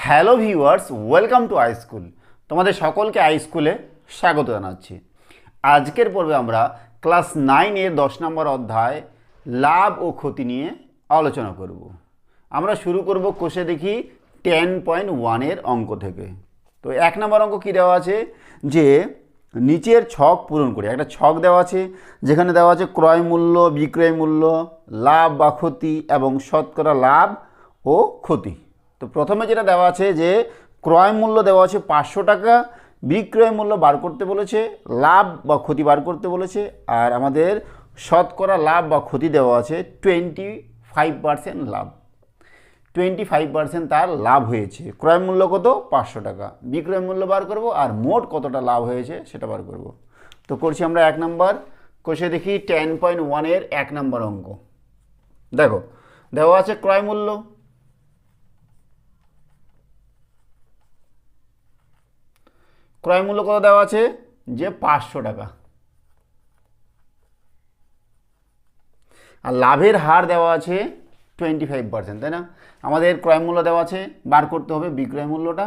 Hello viewers, welcome to I school. তোমাদের সকলকে I স্কুলে স্বাগত জানাচ্ছি। আজকের পর্বে আমরা ক্লাস 9-এর 10 নম্বর অধ্যায় লাভ ও ক্ষতি নিয়ে আলোচনা করব। আমরা শুরু করব কোষে দেখি 10.1-এর অঙ্ক থেকে। তো 1 নম্বর অঙ্ক কী দেওয়া আছে, যে নিচের ছক পূরণ করি। একটা ছক দেওয়া আছে যেখানে দেওয়া আছে ক্রয় মূল্য, বিক্রয় মূল্য, লাভ বা ক্ষতি এবং শতকরা লাভ ও ক্ষতি। তো প্রথমে যেটা দেওয়া আছে যে ক্রয় মূল্য দেওয়া আছে 500 টাকা, বিক্রয় মূল্য বার করতে বলেছে, লাভ বা ক্ষতি বার করতে বলেছে, আর আমাদের শতকরা লাভ বা ক্ষতি দেওয়া আছে 25% লাভ। 25% তার লাভ হয়েছে। ক্রয় মূল্য কত? 500 টাকা। বিক্রয় মূল্য বার করব আর মোট কতটা লাভ হয়েছে সেটা বার করব। তো করছি আমরা 1 নম্বর কোষে দেখি 10.1-এর 1 নম্বর অঙ্ক। দেখো দেওয়া আছে ক্রয় মূল্য, ক্রয় মূল্য কত দেওয়া আছে যে 500 টাকা, আর লাভের হার দেওয়া আছে 25%, তাই না? আমাদের ক্রয় মূল্য দেওয়া আছে, বার করতে হবে বিক্রয় মূল্যটা।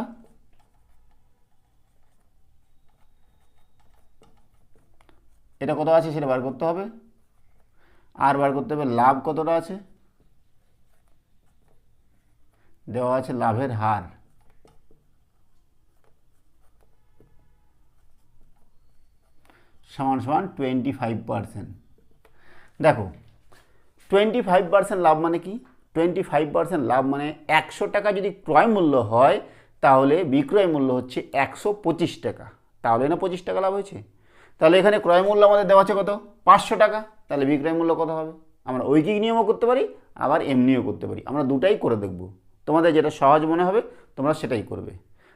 এটা কত আছে সেটা বার করতে হবে, আর বার করতে হবে লাভ কতটা আছে, দেওয়া আছে লাভের হার সমান সমান 25%। দেখো 25% লাভ মানে কি? 25% লাভ মানে 100 টাকা যদি ক্রয় মূল্য হয় তাহলে বিক্রয় মূল্য হচ্ছে 125 টাকা, তাহলে না 25 টাকা লাভ হয়েছে। তাহলে এখানে ক্রয় মূল্য আমাদের দেওয়া আছে কত? 500 টাকা, তাহলে বিক্রয় মূল্য কত হবে? আমরা ঐকিক নিয়মও করতে পারি, আবার এমনিও করতে পারি, আমরা দুটাই করে দেখব। তোমাদের যেটা সহজ মনে হবে তোমরা সেটাই করবে।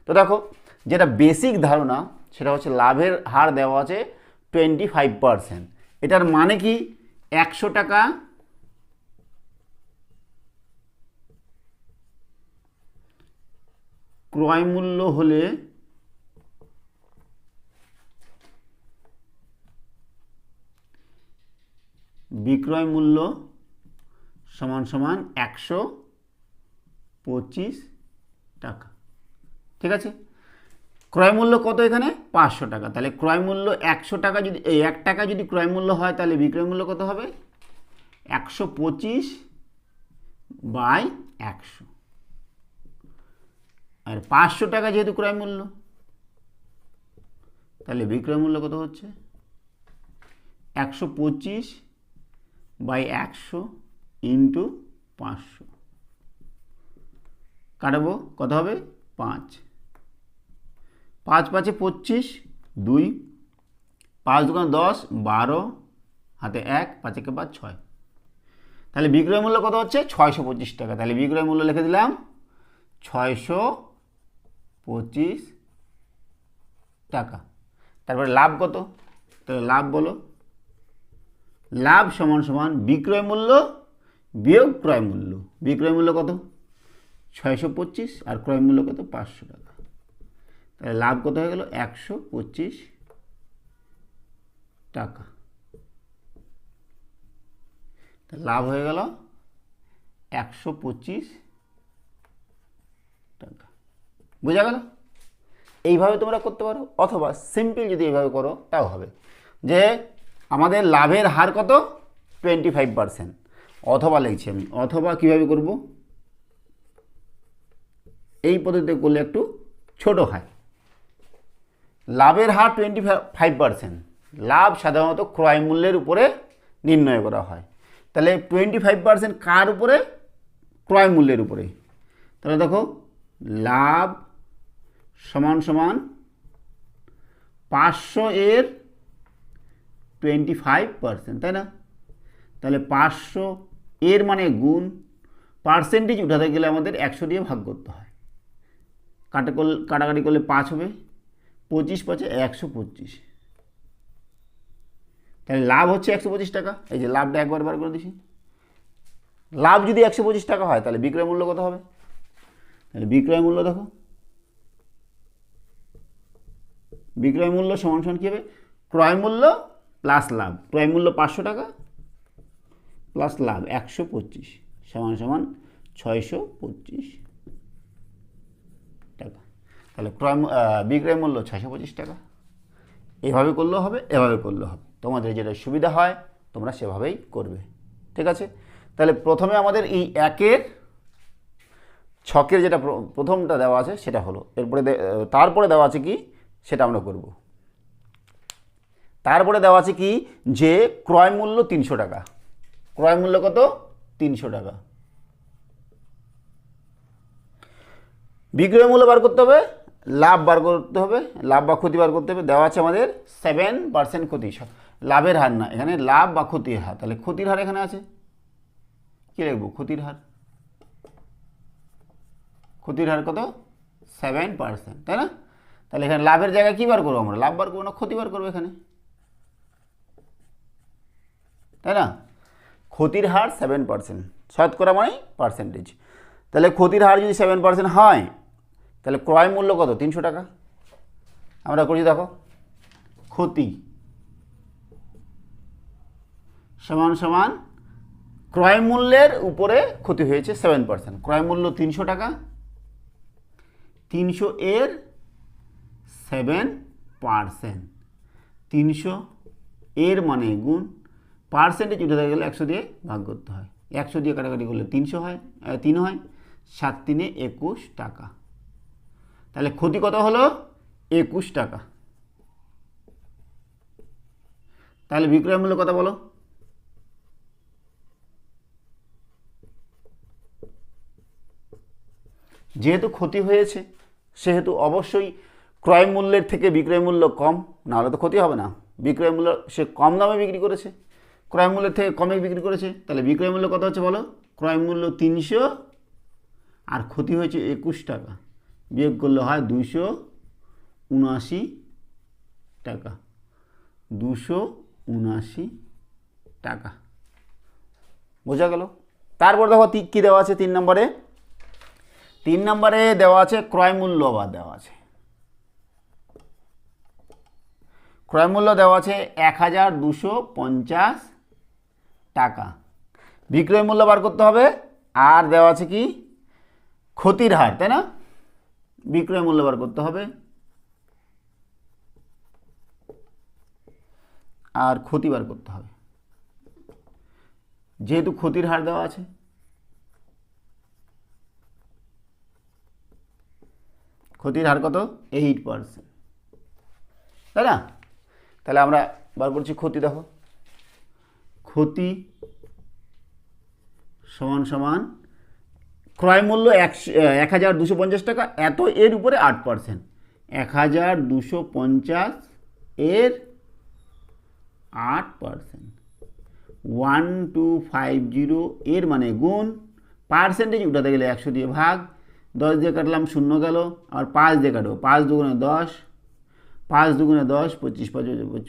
তো দেখো যেটা বেসিক ধারণা সেটা হচ্ছে লাভের হার দেওয়া আছে 25%। এটার মানে কি? 100 টাকা ক্রয় মূল্য হলে বিক্রয় মূল্য সমান সমান 125 টাকা। ঠিক আছে, ক্রয় মূল্য কত এখানে? 500 টাকা। তাহলে ক্রয় মূল্য 100 টাকা যদি 1 টাকা যদি ক্রয় মূল্য হয় তাহলে বিক্রয় মূল্য কত হবে? 125/100। আর 500 টাকা যেহেতু ক্রয় মূল্য, তাহলে বিক্রয় মূল্য কত হচ্ছে? 125/100 ইন্টু 500 কাটাবো, কত হবে? 5। 5 5-এ 25, 2, 5 2 10, 12, হাতে 1, 5 1 5, 6। তাহলে বিক্রয় মূল্য কত হচ্ছে? 625 টাকা। তাহলে বিক্রয় মূল্য লিখে দিলাম 625 টাকা। তারপরে লাভ কত? তাহলে লাভ বলো, লাভ সমান সমান বিক্রয় মূল্য বিয়োগ ক্রয় মূল্য। বিক্রয় মূল্য কত? 625, আর ক্রয় মূল্য কত? 500 টাকা। তাহলে লাভ কত হয়ে গেল? 125 টাকা। লাভ হয়ে গেল 125 টাকা। বোঝা গেল? এইভাবে তোমরা করতে পারো, অথবা সিম্পল যদি এইভাবে করো তাও হবে, যে আমাদের লাভের হার কত? 25%। অথবা লিখছি আমি, অথবা কিভাবে করব? এই পদ্ধতিতে করলে একটু ছোট হয়। লাভের হার 25%, লাভ সাধারণত ক্রয় মূল্যের উপরে নির্ণয় করা হয়। তাহলে 25% কার উপরে? ক্রয় মূল্যের উপরে। তাহলে দেখো লাভ সমান সমান 500-এর 25%, তাই না? তাহলে 500 মানে গুণ, পার্সেন্টেজ উঠাতে গেলে আমাদের 100 দিয়ে ভাগ করতে হয়। কাটাকাটি করলে 5 হবে, 25 5-এ 125। তাহলে লাভ হচ্ছে 125 টাকা। এই যে লাভটা একবার বার করে দিছি। লাভ যদি 125 টাকা হয় তাহলে বিক্রয় মূল্য কত হবে? তাহলে বিক্রয় মূল্য দেখো, বিক্রয় মূল্য সমান সমান কী হবে? ক্রয় মূল্য প্লাস লাভ। ক্রয় মূল্য 500 টাকা প্লাস লাভ 125 সমান সমান 625 তাহলে বিক্রয় মূল্য 625 টাকা। এভাবে করলেও হবে, এভাবে করলেও হবে, তোমাদের যেটা সুবিধা হয় তোমরা সেভাবেই করবে। ঠিক আছে, তাহলে প্রথমে আমাদের এই একের ছকের যেটা প্রথমটা দেওয়া আছে সেটা হলো, এরপরে তারপরে দেওয়া আছে কি সেটা আমরা করব। তারপরে দেওয়া আছে কি যে ক্রয় মূল্য 300 টাকা। ক্রয় মূল্য কত? 300 টাকা। বিক্রয় মূল্য বার করতে হবে, লাভ বার করতে হবে, লাভ বা ক্ষতি বার করতে হবে। দেওয়া আছে আমাদের 7% ক্ষতি, লাভের হার না, এখানে লাভ বা ক্ষতির হার। তাহলে ক্ষতির হার এখানে আছে, কি লিখবো? ক্ষতির হার। ক্ষতির হার কত? 7%, তাই না? তাহলে এখানে লাভের জায়গায় কী বার করবো আমরা? লাভ বার করবো না, ক্ষতি বার করবো এখানে, তাই না? ক্ষতির হার 7%, শতকরা মানে পার্সেন্টেজ। তাহলে ক্ষতির হার যদি 7% হয় তাহলে ক্রয় মূল্য কত? 300 টাকা। আমরা করছি, দেখো, ক্ষতি সমান সমান ক্রয় মূল্যের উপরে ক্ষতি হয়েছে 7%। ক্রয় মূল্য 300 টাকা, 300 এর 7%, 300 এর মানে গুণ, পার্সেন্টেজ উঠে গেলে 100 দিয়ে ভাগ করতে হয়। 100 দিয়ে কাটাকাটি করলে 300 হয়, 3 হয়, 7 3 21 টাকা। তাহলে ক্ষতি কত হলো? 21 টাকা। তাহলে বিক্রয় মূল্য কত বলো? যেহেতু ক্ষতি হয়েছে সেহেতু অবশ্যই ক্রয় মূল্যের থেকে বিক্রয় মূল্য কম, নাহলে তো ক্ষতি হবে না। বিক্রয় মূল্য সে কম দামে বিক্রি করেছে, ক্রয় মূল্যের থেকে কমে বিক্রি করেছে, তাহলে বিক্রয় মূল্য কত হচ্ছে বলো? ক্রয় মূল্য 300 আর ক্ষতি হয়েছে 21 টাকা, বিয়োগ করলে হয় 279 টাকা। 279 টাকা, বোঝা গেল? তারপর দেখো কী দেওয়া আছে 3 নম্বরে। 3 নম্বরে দেওয়া আছে ক্রয় মূল্য, আবার দেওয়া আছে ক্রয় মূল্য দেওয়া আছে 1250 টাকা। বিক্রয় মূল্য বার করতে হবে, আর দেওয়া আছে কি ক্ষতির হার, তাই না? বিক্রয় মূল্য বার করতে হবে আর ক্ষতি বার করতে হবে। যেহেতু ক্ষতির হার দেওয়া আছে, ক্ষতির হার কত? 8%, তাই না? তাহলে আমরা বার করছি ক্ষতি। দেখো, ক্ষতি সমান সমান ক্রয় মূল্য 1250 টাকা, এত এর উপরে 8%, 1250 এর 8%, 1250 এর মানে গুণ, পার্সেন্টেজ উঠাতে গেলে 100 দিয়ে ভাগ, 10 দিয়ে কাটলাম 0 গেল, আর 5 দিয়ে কাটবো, 5 দুগুণে 10, 5 দুগুণে 10, 25 5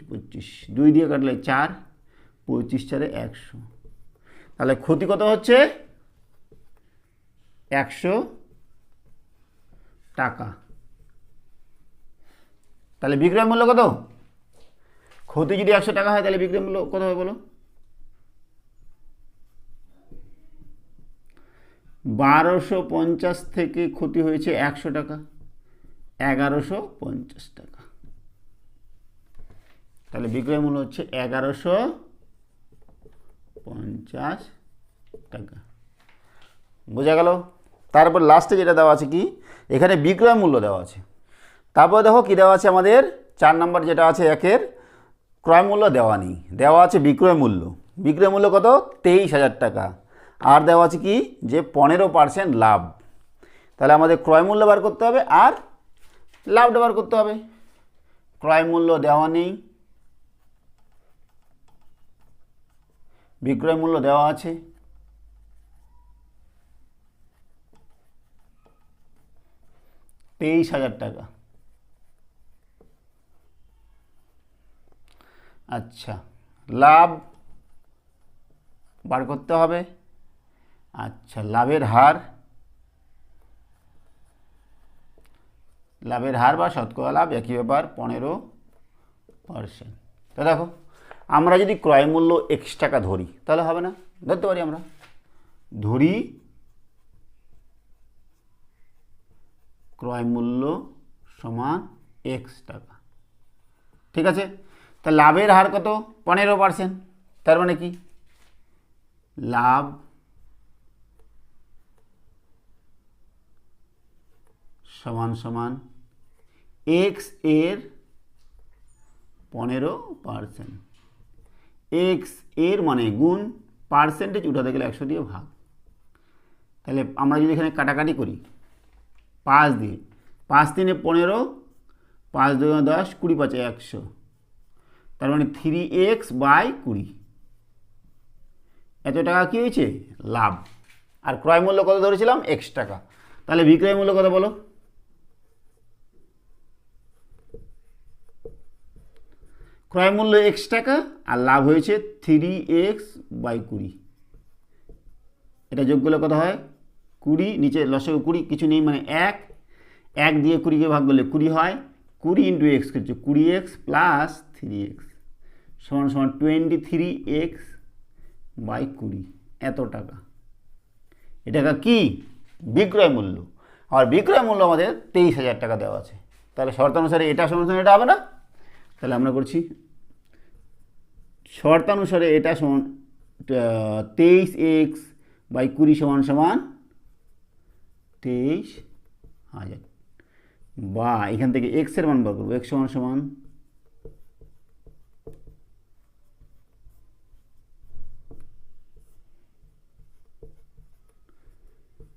25, 2 দিয়ে কাটলে 4, 25 4 100। তাহলে ক্ষতি কত হচ্ছে? 100 টাকা। তাহলে বিক্রয় মূল্য কত? ক্ষতি যদি 100 টাকা হয় তাহলে বিক্রয় মূল্য কত হবে বলো? 1250 থেকে ক্ষতি হয়েছে 100 টাকা, 1150 টাকা। তাহলে বিক্রয় মূল্য হচ্ছে 1150 টাকা, বোঝা গেল? তারপর লাস্টে যেটা দেওয়া আছে কি, এখানে বিক্রয় মূল্য দেওয়া আছে। তারপরে দেখো কি দেওয়া আছে আমাদের 4 নম্বর যেটা আছে একের, ক্রয় মূল্য দেওয়া নেই, দেওয়া আছে বিক্রয় মূল্য। বিক্রয় মূল্য কত? 23,000 টাকা। আর দেওয়া আছে কি যে 15% লাভ। তাহলে আমাদের ক্রয় মূল্য বার করতে হবে আর লাভটা বার করতে হবে। ক্রয় মূল্য দেওয়া নেই, বিক্রয় মূল্য দেওয়া আছে। $23,000 টাকা। আচ্ছা, লাভ বার করতে হবে। আচ্ছা, লাভের হার, লাভের হার বা শতকরা লাভ একই ব্যাপার, 15%। তো দেখো, আমরা যদি ক্রয় মূল্য X টাকা ধরি তাহলে হবে না? ধরতে পারি, আমরা ধরি ক্রয় মূল্য সমান এক্স টাকা। ঠিক আছে, তা লাভের হার কত? 15%। তার মানে কি লাভ সমান সমান এক্স এর 15%। এক্স এর মানে গুণ, পার্সেন্টেজ উঠাতে গেলে 100 দিয়ে ভাগ। তাহলে আমরা যদি এখানে কাটাকাটি করি 5 দিয়ে, 5 3 15, 5 2 10, 20 5 100, তার মানে 3x/20। এত টাকা কী হয়েছে? লাভ। আর ক্রয় মূল্য কত ধরেছিলাম? এক্স টাকা। তাহলে বিক্রয় মূল্য কত বলো? ক্রয় মূল্য এক্স টাকা আর লাভ হয়েছে 3x/20। এটা যোগ করলে কত হয়? 20, নিচে লসাগু 20, কিছু নেই মানে 1, 1 দিয়ে 20কে ভাগ করলে 20 হয়। 20 × x করছে 20x প্লাস 3x সমান সমান 23x/20। এত টাকা। এটা কি? বিক্রয় মূল্য। আর বিক্রয় মূল্য আমাদের 23,000 টাকা দেওয়া আছে। তাহলে শর্তানুসারে এটা সমান এটা হবে না? তাহলে আমরা করছি শর্তানুসারে এটা সমান 23x/20 সমান সমান 23,000, বা এখান থেকে x এর মান বার করবো। x সমান সমান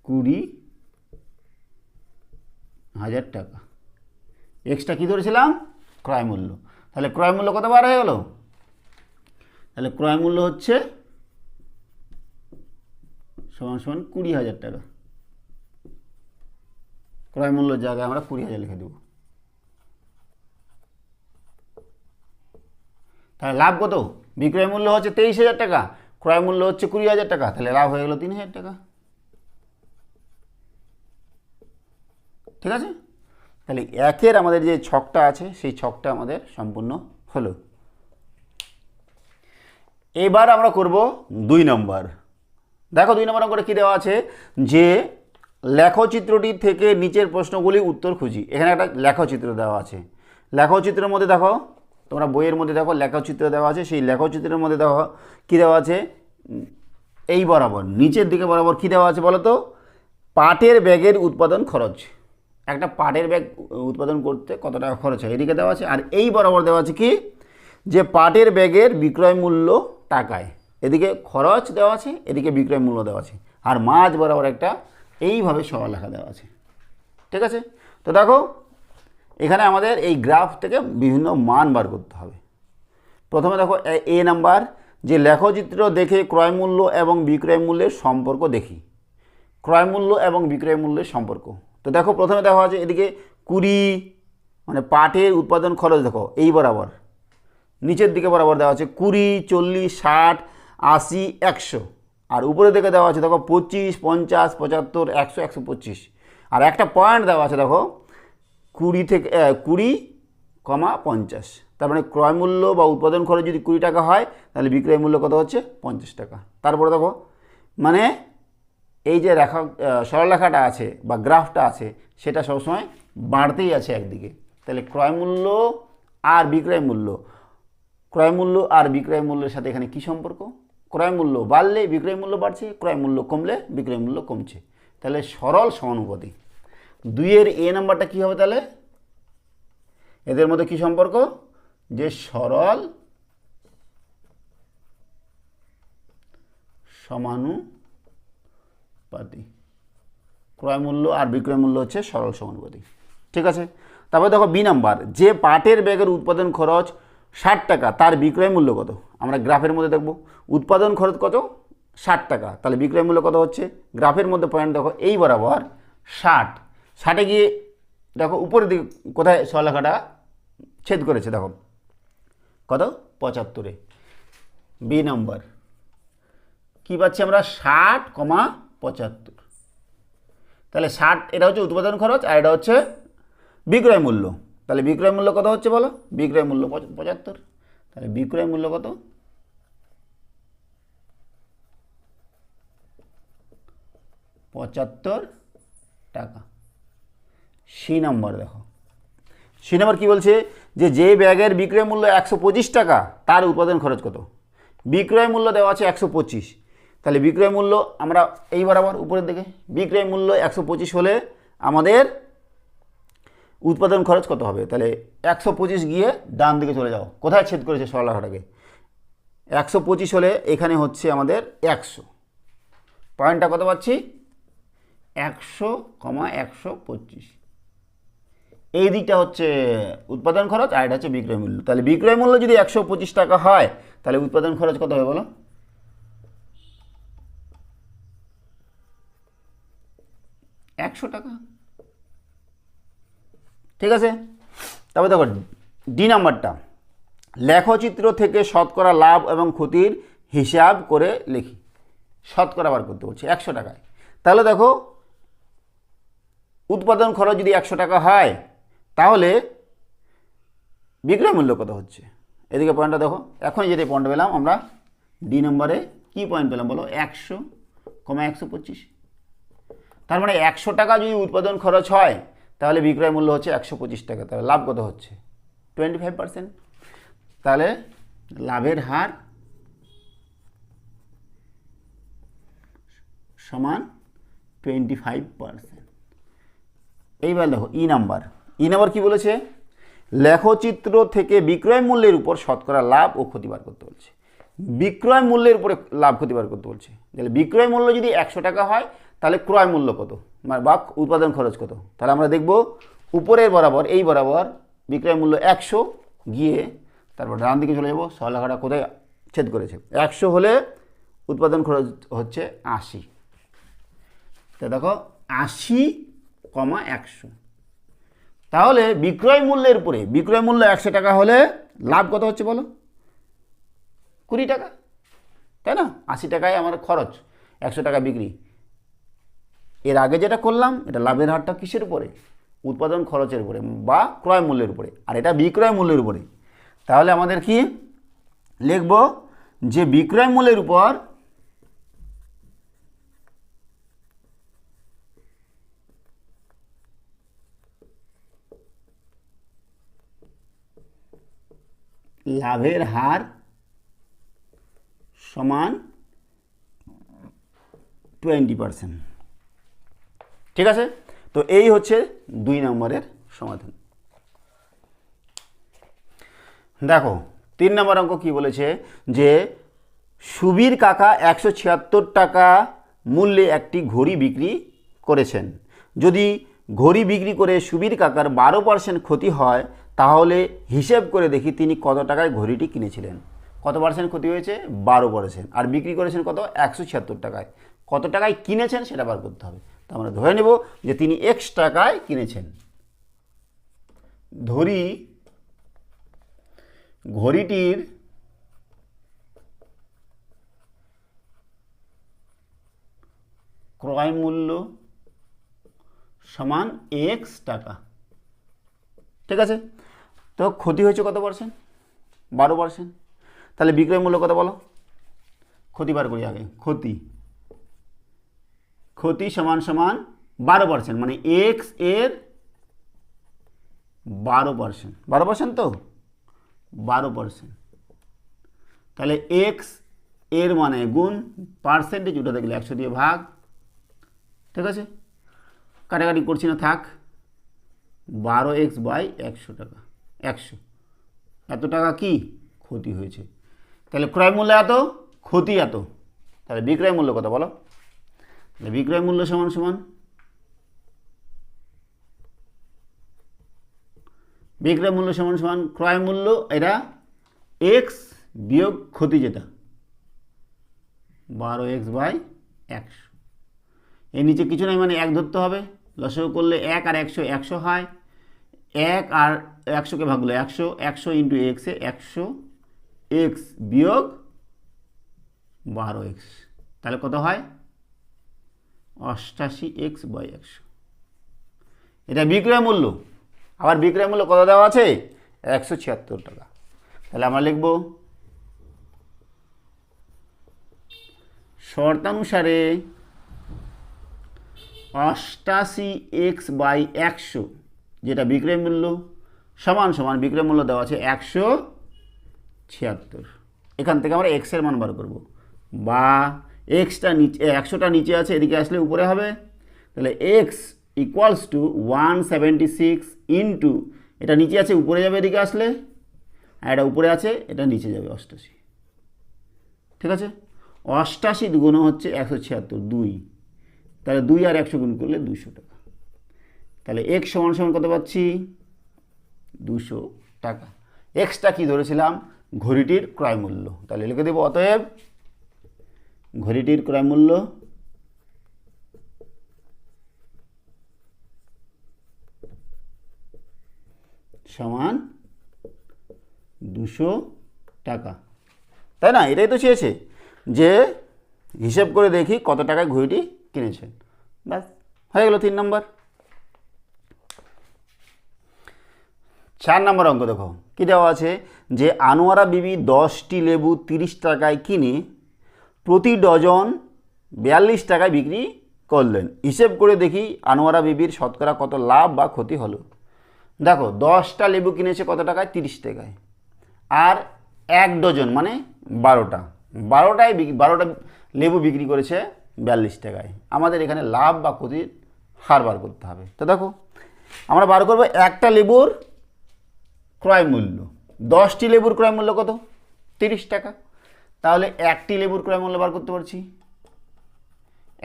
20,000 টাকা। এক্সটা কী ধরেছিলাম? ক্রয় মূল্য। তাহলে ক্রয় মূল্য কত বার হয়ে গেল? তাহলে ক্রয় মূল্য হচ্ছে সমান সমান 20,000 টাকা। ক্রয় মূল্যের জায়গায় আমরা 20,000 লিখে দেব। তাহলে লাভ কত? বিক্রয় মূল্য হচ্ছে 23,000 টাকা, ক্রয় মূল্য হচ্ছে 20,000 টাকা, তাহলে লাভ হয়ে গেল 3,000 টাকা। ঠিক আছে, তাহলে একের আমাদের যে ছকটা আছে সেই ছকটা আমাদের সম্পূর্ণ হলো। এবার আমরা করব 2 নম্বর। দেখো 2 নম্বর অঙ্কটা কী দেওয়া আছে, যে লেখচিত্রটি থেকে নিচের প্রশ্নগুলি উত্তর খুঁজি। এখানে একটা লেখচিত্র দেওয়া আছে। লেখচিত্রের মধ্যে দেখো, তোমরা বইয়ের মধ্যে দেখো লেখচিত্র দেওয়া আছে। সেই লেখচিত্রের মধ্যে দেখো কী দেওয়া আছে, এই বরাবর নিচের দিকে বরাবর কী দেওয়া আছে বলো তো? পাটের ব্যাগের উৎপাদন খরচ। একটা পাটের ব্যাগ উৎপাদন করতে কত টাকা খরচ হয় এদিকে দেওয়া আছে। আর এই বরাবর দেওয়া আছে কি, যে পাটের ব্যাগের বিক্রয় মূল্য টাকায়। এদিকে খরচ দেওয়া আছে, এদিকে বিক্রয় মূল্য দেওয়া আছে, আর মাঝ বরাবর একটা এইভাবে সরলরেখা দেওয়া আছে। ঠিক আছে, তো দেখো এখানে আমাদের এই গ্রাফ থেকে বিভিন্ন মান বার করতে হবে। প্রথমে দেখো এ নাম্বার, যে লেখচিত্র দেখে ক্রয় মূল্য এবং বিক্রয় মূল্যের সম্পর্ক দেখি। ক্রয় মূল্য এবং বিক্রয় মূল্যের সম্পর্ক। তো দেখো প্রথমে দেখা আছে এদিকে 20, মানে পাটের উৎপাদন খরচ দেখো এই বরাবর নিচের দিকে বরাবর দেওয়া আছে 20, 40, 60, 80, 100, আর উপরের দিকে দেওয়া আছে দেখো 25, 50, 75, 100, 125, আর একটা পয়েন্ট দেওয়া আছে দেখো 20 থেকে 20,50। তার মানে ক্রয় মূল্য বা উৎপাদন খরচ যদি 20 টাকা হয়, তাহলে বিক্রয় মূল্য কত হচ্ছে? 50 টাকা। তারপরে দেখো মানে এই যে রেখা সরলরেখাটা আছে বা গ্রাফটা আছে সেটা সবসময় বাড়তেই আছে একদিকে। তাহলে ক্রয় মূল্য আর বিক্রয় মূল্য, ক্রয় মূল্য আর বিক্রয় মূল্যের সাথে এখানে কি সম্পর্ক? ক্রয় মূল্য বাড়লে বিক্রয় মূল্য বাড়ছে, ক্রয় মূল্য কমলে বিক্রয় মূল্য কমছে। তাহলে সরল সমানুপাতিক। 2-এর এ নাম্বারটা কী হবে তাহলে? এদের মধ্যে কি সম্পর্ক? যে সরল সমানুপাতিক। ক্রয় মূল্য আর বিক্রয় মূল্য হচ্ছে সরল সমানুপাতিক। ঠিক আছে, তারপরে দেখো বি নাম্বার, যে পাটের ব্যাগের উৎপাদন খরচ 60 টাকা, তার বিক্রয় মূল্য কত? আমরা গ্রাফের মধ্যে দেখব উৎপাদন খরচ কত? 60 টাকা, তাহলে বিক্রয় মূল্য কত হচ্ছে? গ্রাফের মধ্যে পয়েন্ট দেখো এই বরাবর 60, 60-এ গিয়ে দেখো উপরের দিকে কোথায় সরলরেখাটা ছেদ করেছে দেখো কত? 75-এ। বি নাম্বার কী পাচ্ছি আমরা? 60,75। তাহলে 60 এটা হচ্ছে উৎপাদন খরচ আর এটা হচ্ছে বিক্রয় মূল্য। তাহলে বিক্রয় মূল্য কত হচ্ছে বলো? বিক্রয় মূল্য 75। তাহলে বিক্রয় মূল্য কত? 75 টাকা। সি নাম্বার দেখো সি নাম্বার কী বলছে, যে ব্যাগের বিক্রয় মূল্য 125 টাকা তার উৎপাদন খরচ কত? বিক্রয় মূল্য দেওয়া আছে 125, তাহলে বিক্রয় মূল্য আমরা এই বরাবর উপরের দিকে, বিক্রয় মূল্য 125 হলে আমাদের উৎপাদন খরচ কত হবে? তাহলে 125 গিয়ে ডান দিকে চলে যাও, কোথায় ছেদ করেছে সরলরেখাটাকে? 125 হলে এখানে হচ্ছে আমাদের 100, পয়েন্টটা কত পাচ্ছি? 100,125। এই দিকটা হচ্ছে উৎপাদন খরচ আর এটা হচ্ছে বিক্রয় মূল্য। তাহলে বিক্রয় মূল্য যদি 125 টাকা হয় তাহলে উৎপাদন খরচ কত হবে বলো? 100 টাকা। ঠিক আছে, তারপর দেখো ডি নাম্বারটা, লেখচিত্র থেকে শতকরা লাভ এবং ক্ষতির হিসাব করে লিখি। শতকরা বার করতে বলছে 100 টাকায়। তাহলে দেখো উৎপাদন খরচ যদি 100 টাকা হয় তাহলে বিক্রয় মূল্য কত হচ্ছে? এদিকে পয়েন্টটা দেখো, এখন যেটা পয়েন্ট পেলাম আমরা ডি নম্বরে, কি পয়েন্ট পেলাম বলো? 100,125। তার মানে 100 টাকা যদি উৎপাদন খরচ হয় তাহলে বিক্রয় মূল্য হচ্ছে 125 টাকা। তাহলে লাভ কত হচ্ছে? 25%। তাহলে লাভের হার সমান 25%। এইবার দেখো ই নাম্বার কি বলেছে? লেখচিত্র থেকে বিক্রয় মূল্যের উপর শতকরা লাভ ও ক্ষতি বার করতে বলছে। বিক্রয় মূল্যের উপরে লাভ ক্ষতি বার করতে বলছে। তাহলে বিক্রয় মূল্য যদি 100 টাকা হয় তাহলে ক্রয় মূল্য কত, মানে বা উৎপাদন খরচ কত? তাহলে আমরা দেখব উপরের বরাবর, এই বরাবর বিক্রয় মূল্য 100 গিয়ে তারপর ডান দিকে চলে যাব, সরলরেখাটা কোথায় ছেদ করেছে? 100 হলে উৎপাদন খরচ হচ্ছে 80। তো দেখো 80,100। তাহলে বিক্রয় মূল্যের উপরে, বিক্রয় মূল্য 100 টাকা হলে লাভ কত হচ্ছে বলো? 20 টাকা, তাই না? 80 টাকায় আমার খরচ, 100 টাকা বিক্রি। এর আগে যেটা করলাম এটা লাভের হারটা কিসের উপরে? উৎপাদন খরচের উপরে বা ক্রয় মূল্যের উপরে, আর এটা বিক্রয় মূল্যের উপরে। তাহলে আমাদের কি লিখব? যে বিক্রয় মূল্যের উপর লাভের হার সমান 20%। ঠিক আছে, তো এই হচ্ছে 2 নম্বরের সমাধান। দেখো 3 নম্বর অঙ্ক কি বলেছে? যে সুবীর কাকা 176 টাকা মূল্যে একটি ঘড়ি বিক্রি করেছেন। যদি ঘড়ি বিক্রি করে সুবীর কাকার 12% ক্ষতি হয় তাহলে হিসেব করে দেখি তিনি কত টাকায় ঘড়িটি কিনেছিলেন। কত পার্সেন্ট ক্ষতি হয়েছে? 12%। আর বিক্রি করেছেন কত? 176 টাকায়। কত টাকায় কিনেছেন সেটা বার করতে হবে। তো আমরা ধরে নেব যে তিনি X টাকায় কিনেছেন। ধরি ঘড়িটির ক্রয় মূল্য সমান X টাকা। ঠিক আছে, তো ক্ষতি হয়েছে কত পার্সেন্ট? 12%। তাহলে বিক্রয় মূল্য কত বলো? ক্ষতি বার করি আগে। ক্ষতি সমান 12%, মানে X এর 12%। 12% তো 12%। তাহলে X এর মানে গুণ, পার্সেন্টেজ উঠে দেখলে 100 দিয়ে ভাগ। ঠিক আছে, কাটাকাটি করছি না, থাক। 12x/100 টাকা। 100 এত টাকা কি ক্ষতি হয়েছে। তাহলে ক্রয় মূল্য এত, ক্ষতি এত। তাহলে বিক্রয় মূল্য কত বলো? তাহলে বিক্রয় মূল্য সমান বিক্রয় মূল্য সমান ক্রয় মূল্য, এটা x বিয়োগ ক্ষতি, যেটা 12x/100। এর নিচে কিছু নাই, মানে 1 ধরতে হবে। লসাগু করলে 1 আর 100 100 হয়। 1 আর 100কে ভাগ করলে 100, 100 ইন্টু x এ 100 x বিয়োগ 12x, তাহলে কত হয়? 88x/100। এটা বিক্রয় মূল্য। আবার বিক্রয় মূল্য কত দেওয়া আছে? 176 টাকা। তাহলে আমরা লিখব শর্তানুসারে 88x/100 যেটা বিক্রয় মূল্য সমান সমান বিক্রয় মূল্য দেওয়া আছে 176। এখান থেকে আমরা এক্সের মান বার করব, বা এক্সটা নিচে 100টা নিচে আছে, এদিকে আসলে উপরে হবে। তাহলে এক্স ইকুয়ালস টু 176 ইন্টু, এটা নিচে আছে উপরে যাবে এদিকে আসলে, আর এটা উপরে আছে এটা নিচে যাবে 88। ঠিক আছে, 88 গুণ হচ্ছে 176, 2। তাহলে 2 আর 100 গুণ করলে 200 টাকা। তাহলে এক্স সমান সমান কত পাচ্ছি? 200 টাকা। এক্সটা কি ধরেছিলাম? ঘড়িটির ক্রয় মূল্য। তাহলে লিখে দেব অতএব ঘড়িটির ক্রয় মূল্য সমান 200 টাকা। তাই না? এটাই তো চেয়েছে, যে হিসেব করে দেখি কত টাকায় ঘড়িটি কিনেছেন। ব্যাস, হয়ে গেল 3 নম্বর। 4 নম্বর অঙ্ক দেখো কি দেওয়া আছে, যে আনোয়ারা বিবি 10টি লেবু 30 টাকায় কিনে প্রতি ডজন 42 টাকায় বিক্রি করলেন। হিসেব করে দেখি আনোয়ারা বিবির শতকরা কত লাভ বা ক্ষতি হলো। দেখো 10টা লেবু কিনেছে কত টাকায়? 30 টাকায়। আর 1 ডজন মানে 12টা, 12টা লেবু বিক্রি করেছে 42 টাকায়। আমাদের এখানে লাভ বা ক্ষতির হার বার করতে হবে। তো দেখো আমরা বার করবো একটা লেবুর ক্রয় মূল্য। 10টি লেবুর ক্রয় মূল্য কত? 30 টাকা। তাহলে একটি লেবুর ক্রয় মূল্য বার করতে পারছি।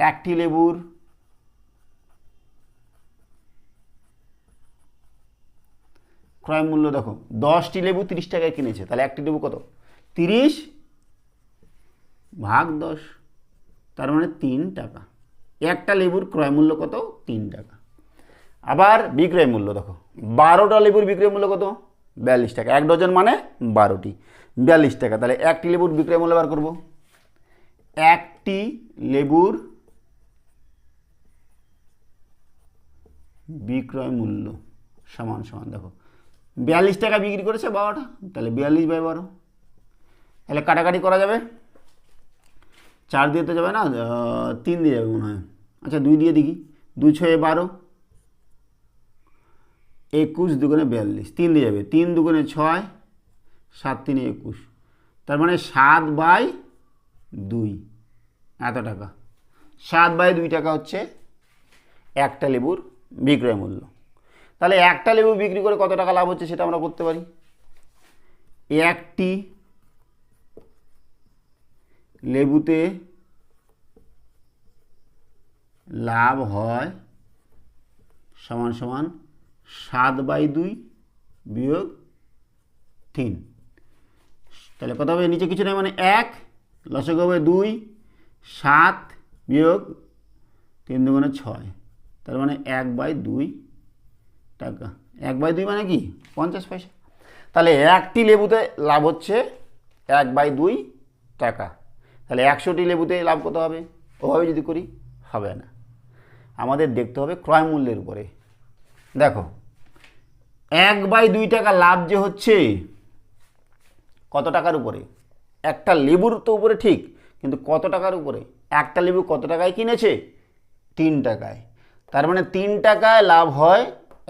একটি লেবুর ক্রয় মূল্য দেখো, 10টি লেবু 30 টাকায় কিনেছে, তাহলে একটি লেবু কত? 30 ভাগ 10, তার মানে 3 টাকা। একটা লেবুর ক্রয় মূল্য কত? 3 টাকা। আবার বিক্রয় মূল্য দেখো, 12টা লেবুর বিক্রয় মূল্য কত? 42 টাকা। 1 ডজন মানে 12টি, 42 টাকা। তাহলে একটি লেবুর বিক্রয় মূল্য বার করব। একটি লেবুর বিক্রয় মূল্য সমান সমান দেখো 42 টাকা বিক্রি করেছে 12টা, তাহলে 42/12। তাহলে কাটাকাটি করা যাবে, 4 দিয়ে তো যাবে না, 3 দিয়ে যাবে মনে হয়। আচ্ছা 2 দিয়ে দেখি, 2 × 6 = 12, 21 দুগুণে 42, 3 দিয়ে যাবে, 3 দুগুণে 6, 7 3 21, তার মানে 7/2 এত টাকা। 7/2 টাকা হচ্ছে একটা লেবুর বিক্রয় মূল্য। তাহলে একটা লেবু বিক্রি করে কত টাকা লাভ হচ্ছে সেটা আমরা করতে পারি। একটি লেবুতে লাভ হয় সমান সমান 7/2 বিয়োগ 3। তাহলে কত হবে? নিচে কিছু নেই মানে 1, লসাগু হবে 2, 7 বিয়োগ 3 দুগুণে 6, তার মানে 1/2 টাকা। 1/2 মানে কি? 50 পয়সা। তাহলে একটি লেবুতে লাভ হচ্ছে 1/2 টাকা। তাহলে 100টি লেবুতে লাভ কত হবে? ওভাবে যদি করি হবে না, আমাদের দেখতে হবে ক্রয় মূল্যের উপরে। দেখো 1/2 টাকা লাভ যে হচ্ছে কত টাকার উপরে? একটা লেবুর তো উপরে ঠিক, কিন্তু কত টাকার উপরে? একটা লেবু কত টাকায় কিনেছে? 3 টাকায়। তার মানে 3 টাকায় লাভ হয়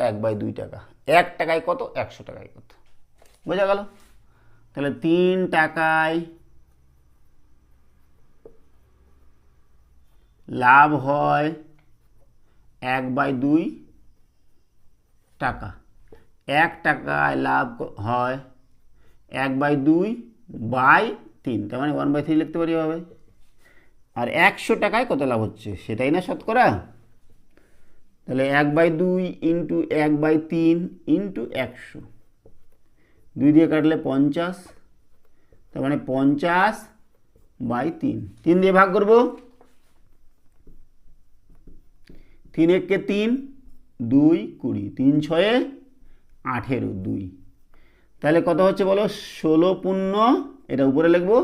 1/2 টাকা। 1 টাকায় কত? 100 টাকায় কত? বোঝা গেল? তাহলে 3 টাকায় লাভ হয় 1/2 টাকা। 1 টাকায় লাভ হয় 1/2/3, তার মানে 1/3 লিখতে পারি হবে। আর 100 টাকায় কত লাভ হচ্ছে সেটাই না শতকরা। তাহলে 1/2 ইন্টু 1/3 ইন্টু 100, 2 দিয়ে কাটলে 50, তার মানে 50/3। 3 দিয়ে ভাগ করব, 3 একে 3, 2 20, 3 6 18, 2। তাহলে কত হচ্ছে বলো? 16 এটা উপরে লিখবো,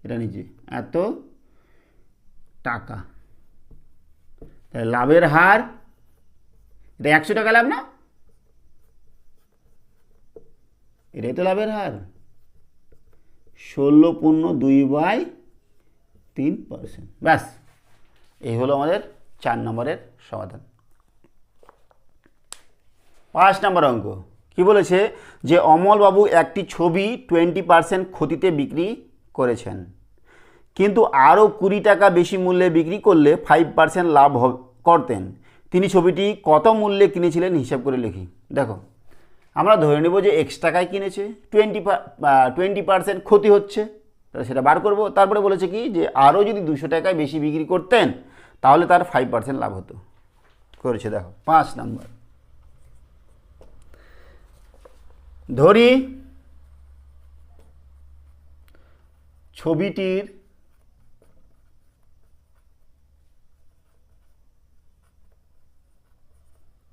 এটা নিচে, এত টাকা। তাহলে লাভের হার, এটা 100 টাকা লাভ না? এটাই তো লাভের হার। 16/2/3%। ব্যাস, এই হলো আমাদের 4 নম্বরের সমাধান। 5 নম্বর অঙ্ক কি বলেছে যে অমলবাবু একটি ছবি 20% ক্ষতিতে বিক্রি করেছেন, কিন্তু আরও 20 টাকা বেশি মূল্যে বিক্রি করলে 5% লাভ করতেন। তিনি ছবিটি কত মূল্যে কিনেছিলেন হিসাব করে লিখি। দেখো, আমরা ধরে নেব যে এক্স টাকায় কিনেছে, 20% ক্ষতি হচ্ছে, তাহলে সেটা বার করব। তারপরে বলেছে কি যে আরও যদি 200 টাকায় বেশি বিক্রি করতেন তাহলে তার 5% লাভ হতো। করেছে, দেখো 5 নাম্বার। ধরি ছবিটির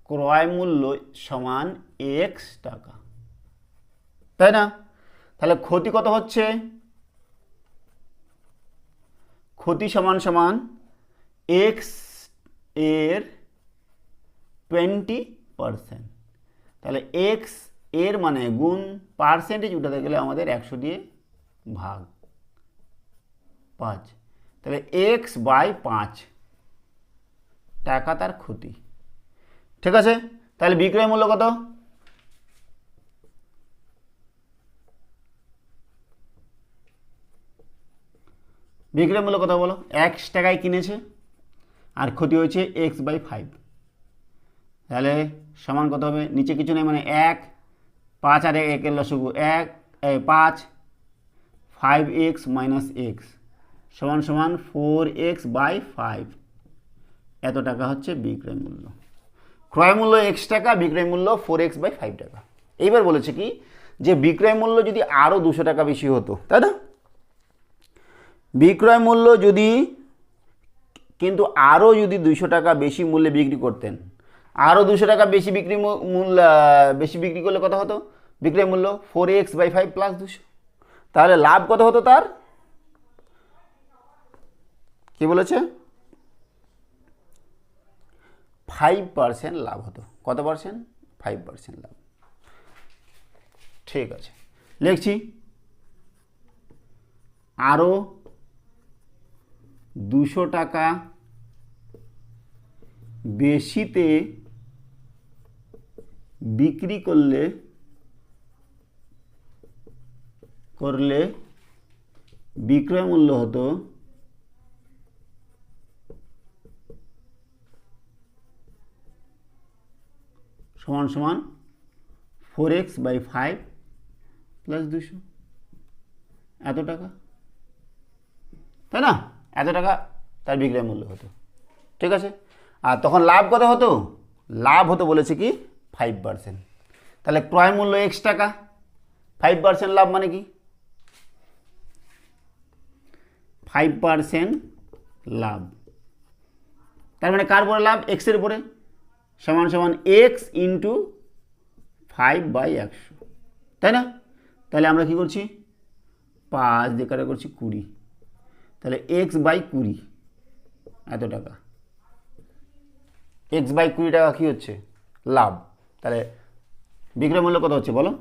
ক্রয় মূল্য সমান এক্স টাকা, তাই না? তাহলে ক্ষতি কত হচ্ছে? ক্ষতি সমান সমান এক্স এর 20%। তাহলে এক্স এর মানে গুণ, পার্সেন্টেজ উঠাতে গেলে আমাদের 100 দিয়ে ভাগ 5, তাহলে এক্স বাই 5 টাকা তার ক্ষতি। ঠিক আছে, তাহলে বিক্রয় মূল্য কত? বিক্রয় মূল্য কত বলো? এক্স টাকায় কিনেছে আর ক্ষতি হয়েছে এক্স বাই 5, তাহলে সমান কত হবে? নিচে কিছু নেই মানে 1, 5 আর 1 এর লসাগু 1, 5, 5x মাইনাস এক্স সমান সমান 4x বাই 5। এত টাকা হচ্ছে বিক্রয় মূল্য। ক্রয় মূল্য এক্স টাকা, বিক্রয় মূল্য 4x বাই 5 টাকা। এইবার বলেছে কি যে বিক্রয় মূল্য যদি আরও 200 টাকা বেশি হতো, তাই না? বিক্রয় মূল্য যদি কিন্তু আরও যদি 200 টাকা বেশি মূল্যে বিক্রি করতেন, আরও 200 টাকা বেশি বেশি বিক্রি করলে কত হতো? বিক্রয় মূল্য 4x বাই 5 প্লাস 200। তাহলে লাভ কত হতো তার? কি বলেছে? 5% লাভ হতো। কত পার্সেন্ট? 5% লাভ। ঠিক আছে, লিখছি আরও 200 টাকা বেশিতে বিক্রি করলে বিক্রয় মূল্য হতো সমান সমান 4x বাই 5 প্লাস 200, এত টাকা, তাই না? এত টাকা তার বিক্রয় মূল্য হতো। ঠিক আছে, আর তখন লাভ কত হতো? লাভ হতো বলেছে কি 5%। তাহলে ক্রয় মূল্য এক্স টাকা, 5% লাভ মানে কি? 5% লাভ, তার মানে কার উপরে লাভ? এক্সের উপরে, সমান সমান এক্স ইন্টু 5/100, তাই না? তাহলে আমরা কি করছি? 5 দিয়ে কাটা করছি 20, তাহলে এক্স বাই 20 এত টাকা। এক্স বাই 20 টাকা কী হচ্ছে? লাভ। তাহলে বিক্রয় মূল্য কত হচ্ছে বলো?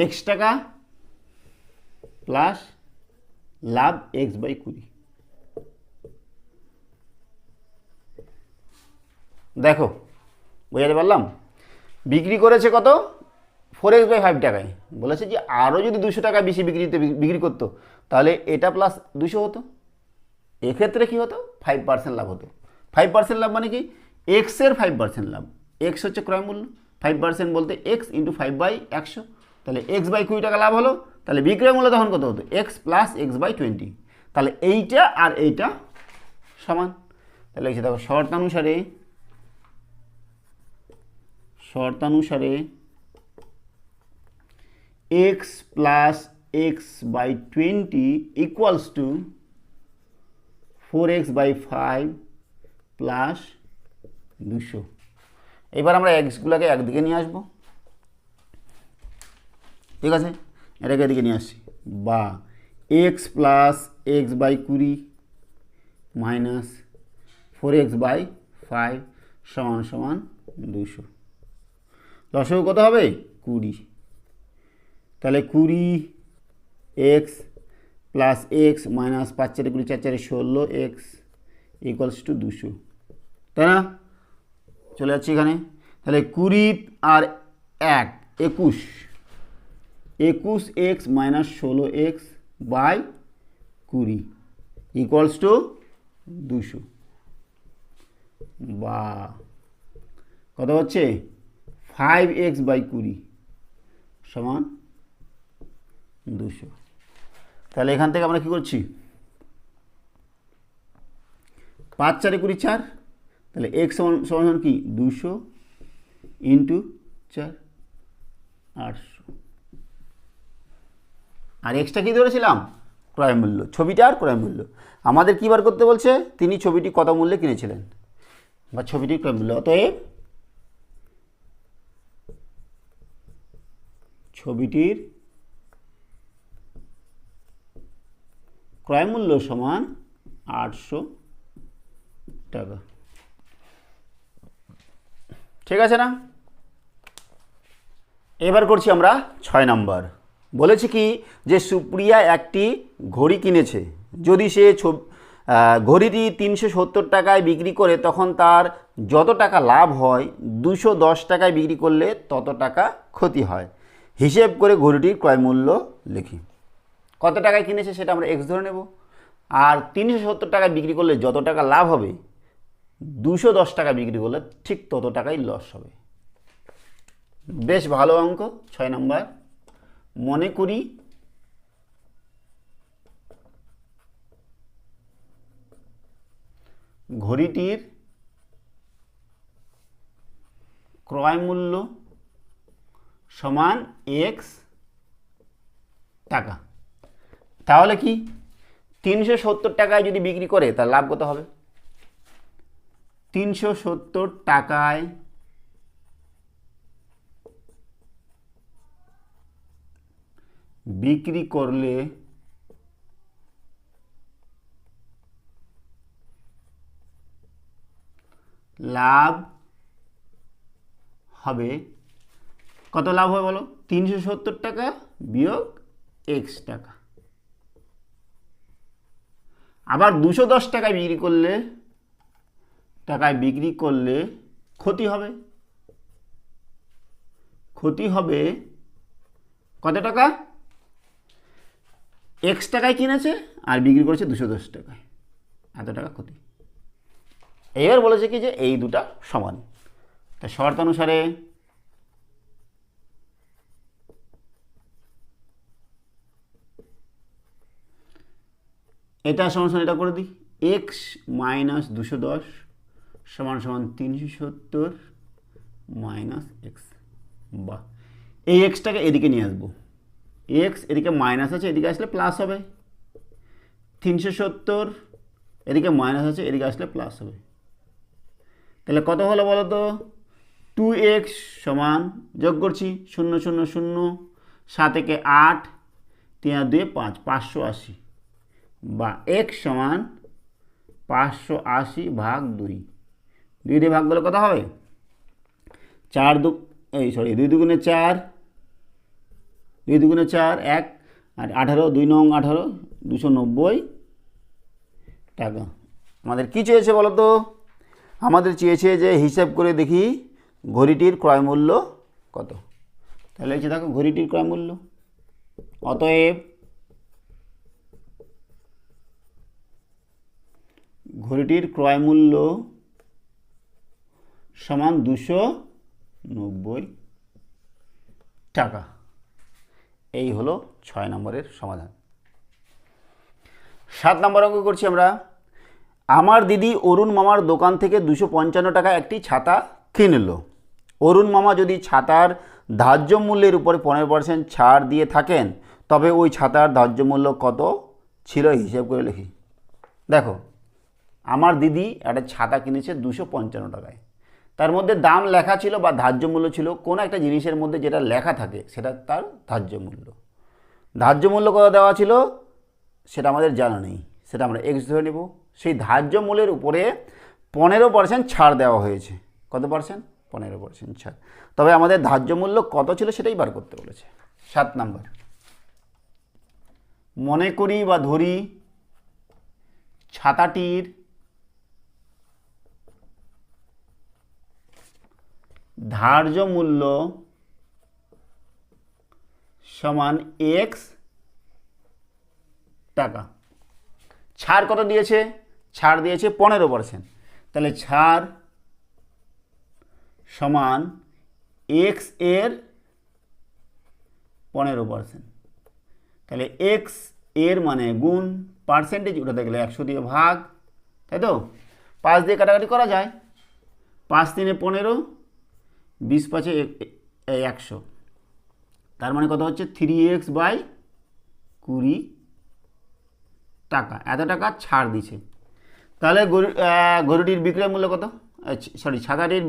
এক্স টাকা প্লাস লাভ এক্স বাই 20। দেখো, বোঝাতে পারলাম? বিক্রি করেছে কত? 4x বাই 5 টাকায়। বলেছে যে আরও যদি 200 টাকা বেশি বিক্রি করতো তাহলে এটা প্লাস 200 হতো। এক্ষেত্রে কী হতো? 5% লাভ হতো। 5% লাভ মানে কি? এক্সের 5% লাভ। এক্স হচ্ছে ক্রয় মূল্য, 5% বলতে এক্স ইন্টু 5/100, তাহলে এক্স বাই 20 টাকা লাভ হলো। তাহলে বিক্রয় মূল্য তখন কত হতো? X plus x by 20। তাহলে এইটা আর এইটা সমান। তাহলে এসে দেখো শর্তানুসারে x plus x by 20 equals to 4x by 5 plus 200। এবার আমরা এক্সগুলোকে একদিকে নিয়ে আসবো। ঠিক আছে, এটাকে এদিকে নিয়ে আসছি, বা x plus x by 20 minus 4x by 5 সমান সমান 200। লসাগু কত হবে? 20। তাহলে 20x plus x minus 5 4 20 4 4 16x equals to 200, তাই না? চলে যাচ্ছি এখানে, তাহলে 20 আর 1 21, 21x minus 16x by 20 equals to 200, বা কত হচ্ছে 5x বাই 20 সমান 200। তাহলে এখান থেকে আমরা কী করছি, 5 4 20 4, তাহলে x সমান কি 200 ইন্টু 4 800, আর এক্সটা কী ধরেছিলাম ক্রয় মূল্য, ছবিটার ক্রয় মূল্য। আমাদের কী বার করতে বলছে, তিনি ছবিটি কত মূল্যে কিনেছিলেন বা ছবিটির ক্রয় মূল্য। অতএব ছবিটির ক্রয় মূল্য সমান 800 টাকা। ঠিক আছে না? এবার করছি আমরা 6 নম্বর। বলেছি কি যে সুপ্রিয়া একটি ঘড়ি কিনেছে, যদি সে ঘড়িটি 370 টাকায় বিক্রি করে তখন তার যত টাকা লাভ হয় 210 টাকায় বিক্রি করলে তত টাকা ক্ষতি হয়। হিসেব করে ঘড়িটির ক্রয় মূল্য লিখি। কত টাকায় কিনেছে সেটা আমরা এক্স ধরে নেব, আর 370 টাকায় বিক্রি করলে যত টাকা লাভ হবে 210 টাকা বিক্রি করলে ঠিক তত টাকাই লস হবে। বেশ ভালো অঙ্ক। 6 নম্বর, মনে করি ঘড়িটির ক্রয় মূল্য সমান এক্স টাকা। তাহলে কি 370 টাকায় যদি বিক্রি করে তার লাভ কত হবে, 370 টাকায় বিক্রি করলে লাভ হবে কত, লাভ হবে বলো, 370 টাকা বিয়োগ এক্স টাকা। আবার 210 টাকায় বিক্রি করলে ক্ষতি হবে, কত টাকা, এক্স টাকায় কিনেছে আর বিক্রি করেছে 210 টাকায়, এত টাকা ক্ষতি। এবার বলেছে কি যে এই দুটা সমান, তা শর্ত অনুসারে এটা সমান এটা করে দিই, এক্স মাইনাস 210 সমান 370 মাইনাস এক্স, বা এই এক্সটাকে এদিকে নিয়ে আসবো, এক্স এদিকে মাইনাস আছে, এদিকে আসলে প্লাস হবে, 370 এদিকে মাইনাস আছে, এদিকে আসলে প্লাস হবে। তাহলে কত হলো বলো তো, 2x সমান, যোগ করছি 0 0 0, 7 একে 8, 3 আর 2 5, 580, বা x সমান 580 ভাগ 2, 2 দিয়ে ভাগ করলে কত হবে, 2 দুগুণে 4, 2 দুগুণে 4 1, আর 18, 2 নং 18, 290 টাকা। আমাদের কি চেয়েছে বলো তো, আমাদের চেয়েছে যে হিসাব করে দেখি ঘড়িটির ক্রয় মূল্য কত। তাহলে হচ্ছে দেখো ঘড়িটির ক্রয় মূল্য, অতএব ঘড়িটির ক্রয় মূল্য সমান 290 টাকা। এই হলো 6 নম্বরের সমাধান। 7 নম্বর অঙ্ক করছি আমরা। আমার দিদি অরুণ মামার দোকান থেকে 255 টাকা একটি ছাতা কিনলো। অরুণ মামা যদি ছাতার ধার্য মূল্যের উপরে 15% ছাড় দিয়ে থাকেন তবে ওই ছাতার ধার্য মূল্য কত ছিল হিসেব করে লিখি। দেখো, আমার দিদি একটা ছাতা কিনেছে 255 টাকায়, তার মধ্যে দাম লেখা ছিল বা ধার্য মূল্য ছিল, কোনো একটা জিনিসের মধ্যে যেটা লেখা থাকে সেটা তার ধার্য মূল্য। ধার্য মূল্য কত দেওয়া ছিল সেটা আমাদের জানা নেই, সেটা আমরা এক্স ধরে নেব। সেই ধার্য মূল্যের উপরে 15% ছাড় দেওয়া হয়েছে। কত পার্সেন্ট? 15% ছাড়। তবে আমাদের ধার্য মূল্য কত ছিল সেটাই বার করতে বলেছে। 7 নম্বর, মনে করি বা ধরি ছাতাটির ধার্য মূল্য সমান এক্স টাকা। ছাড় কত দিয়েছে? ছাড় দিয়েছে 15%। তাহলে ছাড় সমান এক্স এর 15%। তাহলে এক্স এর মানে গুণ, পার্সেন্টেজ উঠাতে গেলে 100 দিয়ে ভাগ, তাই তো? 5 দিয়ে কাটাকাটি করা যায়, 5 3 15, 20 5 100। তার মানে কত হচ্ছে 3x বাই 20 টাকা। এত টাকা ছাড় দিছে। তাহলে গরুটির বিক্রয় মূল্য কত? সরি, ছাতাটির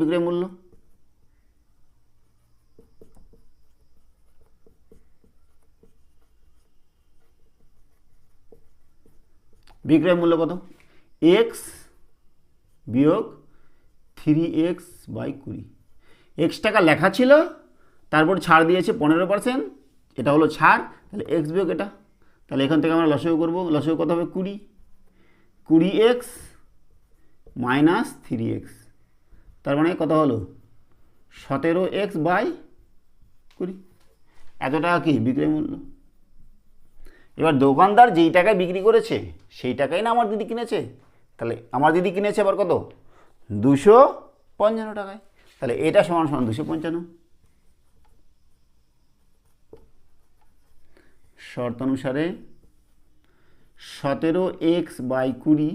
বিক্রয় মূল্য কত? এক্স বিয়োগ 3x বাই 20। এক্স টাকা লেখা ছিল, তারপর ছাড় দিয়েছে 15%, এটা হলো ছাড়। তাহলে এক্স বিয়োগ এটা, তাহলে এখান থেকে আমরা লসাগু করব। লসাগু কত হবে? 20x মাইনাস 3x, তার মানে কত হলো 17x বাই 20। এত টাকা কি বিক্রয় মূল্য। এবার দোকানদার যেই টাকায় বিক্রি করেছে সেই টাকাই না আমার দিদি কিনেছে। তাহলে আমার দিদি কিনেছে আবার কত? 255 টাকায়। তাহলে এটা সমান সমান 255। শর্ত অনুসারে 17x বাই 20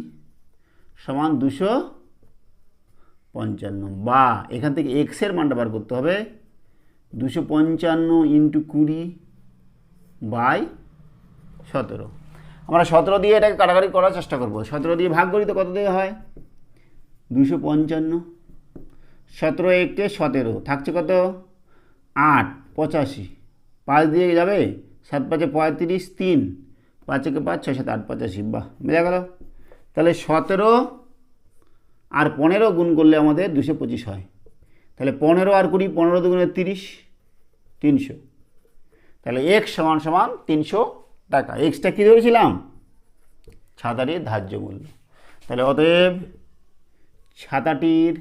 সমান 255, বা এখান থেকে এক্সের মানটা বার করতে হবে 255 ইন্টু 20 বাই 17। আমরা 17 দিয়ে এটাকে কাটাকাটি করার চেষ্টা করব। 17 দিয়ে ভাগ করি তো কত দিয়ে হয়? 255। 17 একে 17, থাকছে কত? 8 85, 5 দিয়ে যাবে, 7 5 35, 3 5 একে 5, 6 7 8 85। বাহ, বোঝা গেল। তাহলে 17 আর 15 গুণ করলে আমাদের 225 হয়। তাহলে 15 আর 20, 15 দুগুণে 30, 300। তাহলে এক্স সমান সমান 300 টাকা। এক্সটা কী ধরেছিলাম? ছাতাটির ধার্য মূল্য। তাহলে অতএব ছাতাটির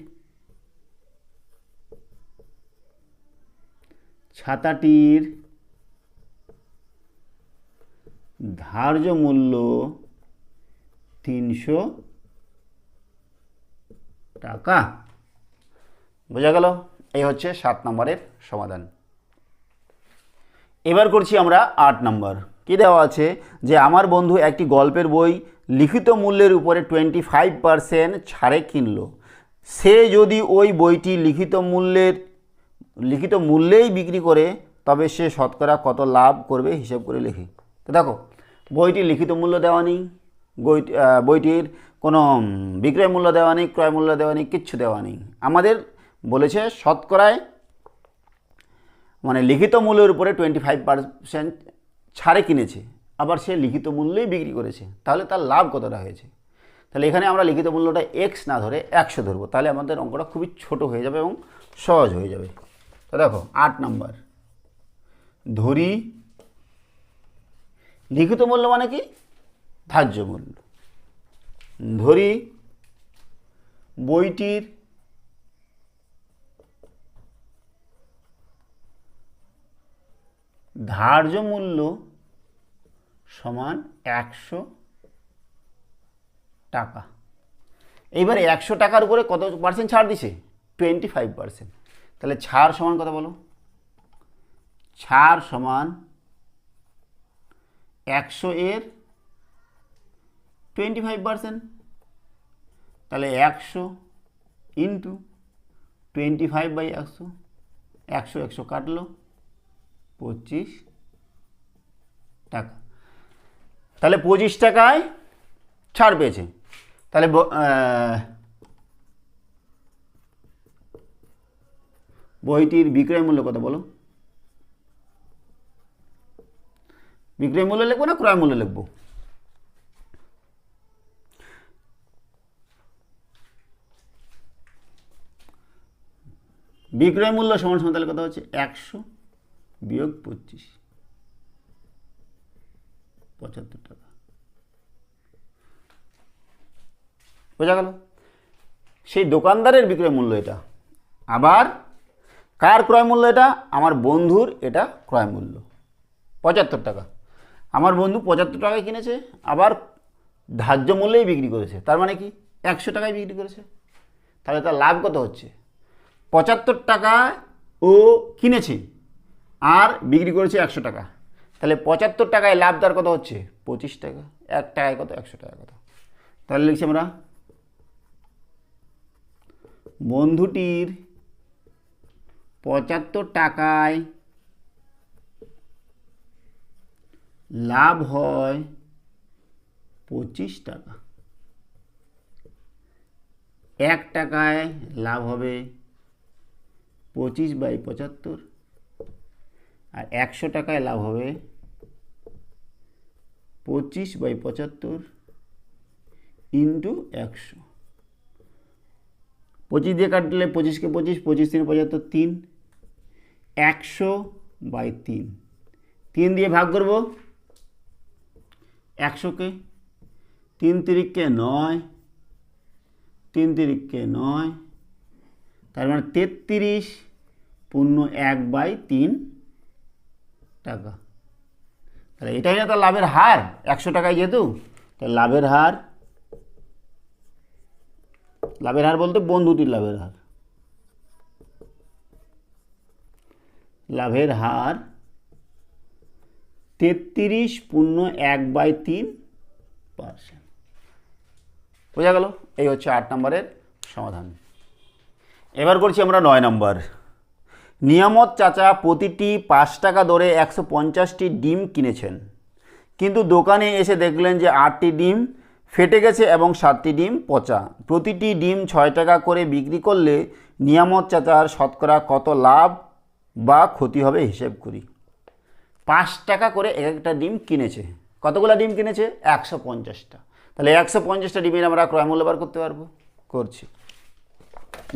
ধার্য মূল্য 300 টাকা। বোঝা গেল? এই হচ্ছে 7 নম্বরের সমাধান। এবার করছি আমরা 8 নম্বর। কী দেওয়া আছে? যে আমার বন্ধু একটি গল্পের বই লিখিত মূল্যের উপরে 25% ছাড়ে কিনল। সে যদি ওই বইটি লিখিত মূল্যেই বিক্রি করে তবে সে শতকরা কত লাভ করবে হিসাব করে লিখি। তো দেখো, বইটির লিখিত মূল্য দেওয়া নেই, বইটির কোনো বিক্রয় মূল্য দেওয়া নেই, ক্রয় মূল্য দেওয়া নেই, কিচ্ছু দেওয়া নেই। আমাদের বলেছে শতকরায়, মানে লিখিত মূল্যের উপরে 25% ছাড়ে কিনেছে, আবার সে লিখিত মূল্যেই বিক্রি করেছে, তাহলে তার লাভ কতটা হয়েছে। তাহলে এখানে আমরা লিখিত মূল্যটা এক্স না ধরে 100 ধরবো, তাহলে আমাদের অঙ্কটা খুবই ছোট হয়ে যাবে এবং সহজ হয়ে যাবে। তো দেখো 8 নম্বর, ধরি লিখিত মূল্য মানে কি? ধার্য মূল্য। ধরি বইটির ধার্য মূল্য সমান 100 টাকা। এইবারে 100 টাকার উপরে কত পার্সেন্ট ছাড় দিছে? 25%। তাহলে ছাড় সমান কত বলো? ছাড় সমান 100 এর 25%। তাহলে 100 ইন্টু 25/100, 100 কাটলো 25 টাকা। তাহলে 25 টাকায় ছাড় পেয়েছে। তাহলে বইটির বিক্রয় মূল্য কত বলো? বিক্রয় মূল্য লিখবো না ক্রয় মূল্য লিখবো? বিক্রয় মূল্য সমান সমান তাহলে কত হচ্ছে? 100 বিয়োগ 25, 75 টাকা। বোঝা গেল? সেই দোকানদারের বিক্রয় মূল্য এটা। আবার কার ক্রয় মূল্য এটা? আমার বন্ধুর এটা ক্রয় মূল্য 75 টাকা। আমার বন্ধু 75 টাকায় কিনেছে, আবার ধার্য মূল্যেই বিক্রি করেছে, তার মানে কি 100 টাকায় বিক্রি করেছে। তাহলে তার লাভ কত হচ্ছে? 75 টাকায় ও কিনেছে আর বিক্রি করেছে 100 টাকা, তাহলে 75 টাকায় লাভ তার কত হচ্ছে? 25 টাকা। 1 টাকায় কত? 100 টাকা কত? তাহলে লিখছি আমরা বন্ধুটির 75 টাকায় লাভ হয় 25 টাকা। 1 টাকায় লাভ হবে 25/75, আর 100 টাকায় লাভ হবে 25/75 ইন্টু 100। 25 দিয়ে কাটলে 25কে 25, 25 3 75, 3, 100/3, 3 দিয়ে ভাগ করব 100কে, 3 তিরিককে 9, 3 তিরিককে 9, তার মানে 33.1/3 টাকা। তাহলে এটাই না তার লাভের হার, 100 টাকায় যেহেতু, তাহলে লাভের হার বলতে বন্ধুটির লাভের হার, লাভের হার 33.1/3%। বোঝা গেল? এই হচ্ছে 8 নম্বরের সমাধান। এবার করছি আমরা 9 নম্বর। নিয়ামত চাচা প্রতিটি 5 টাকা দরে 150টি ডিম কিনেছেন, কিন্তু দোকানে এসে দেখলেন যে 8টি ডিম ফেটে গেছে এবং 7টি ডিম পচা। প্রতিটি ডিম 6 টাকা করে বিক্রি করলে নিয়ামত চাচার শতকরা কত লাভ বা ক্ষতি হবে হিসেব করি। 5 টাকা করে এক একটা ডিম কিনেছে। কতগুলো ডিম কিনেছে? 150টা। তাহলে 150টা ডিমের আমরা ক্রয় মূল্য বার করতে পারবো। করছি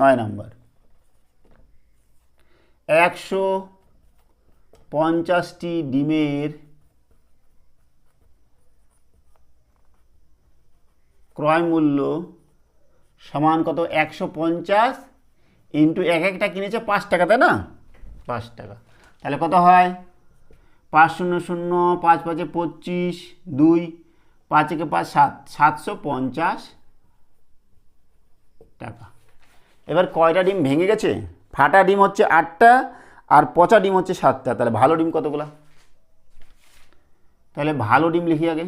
9 নম্বর। 150টি ডিমের ক্রয় মূল্য সমান কত? 150 ইন্টু এক একটা কিনেছে 5 টাকা, তাই না? 5 টাকা। তাহলে কত হয়? 5 0 0, 5 5 25, 2, 5 1 5 7, 750 টাকা। এবার কয়টা ডিম ভেঙে গেছে? ফাটা ডিম হচ্ছে 8টা আর পচা ডিম হচ্ছে 7টা। তাহলে ভালো ডিম কতগুলা? তাহলে ভালো ডিম লিখি আগে।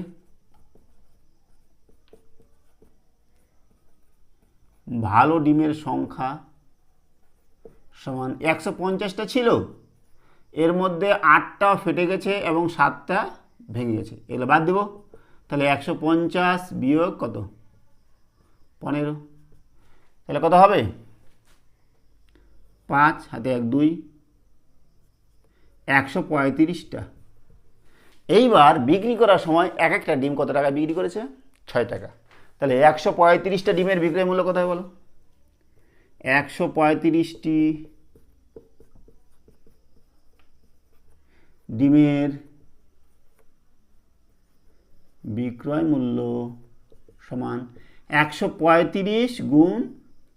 ভালো ডিমের সংখ্যা সমান 150টা ছিল, এর মধ্যে 8টা ফেটে গেছে এবং 7টা ভেঙে গেছে, এগুলো বাদ দেব। তাহলে 150 বিয়োগ কত? 15। তাহলে কত হবে? 5 হাতে 1 2, 135টা। এইবার বিক্রি করার সময় এক একটা ডিম কত টাকা বিক্রি করেছে? 6 টাকা। তাহলে 135টা ডিমের বিক্রয় মূল্য কত হয় বলো? 135টি ডিমের বিক্রয় মূল্য সমান 135 গুণ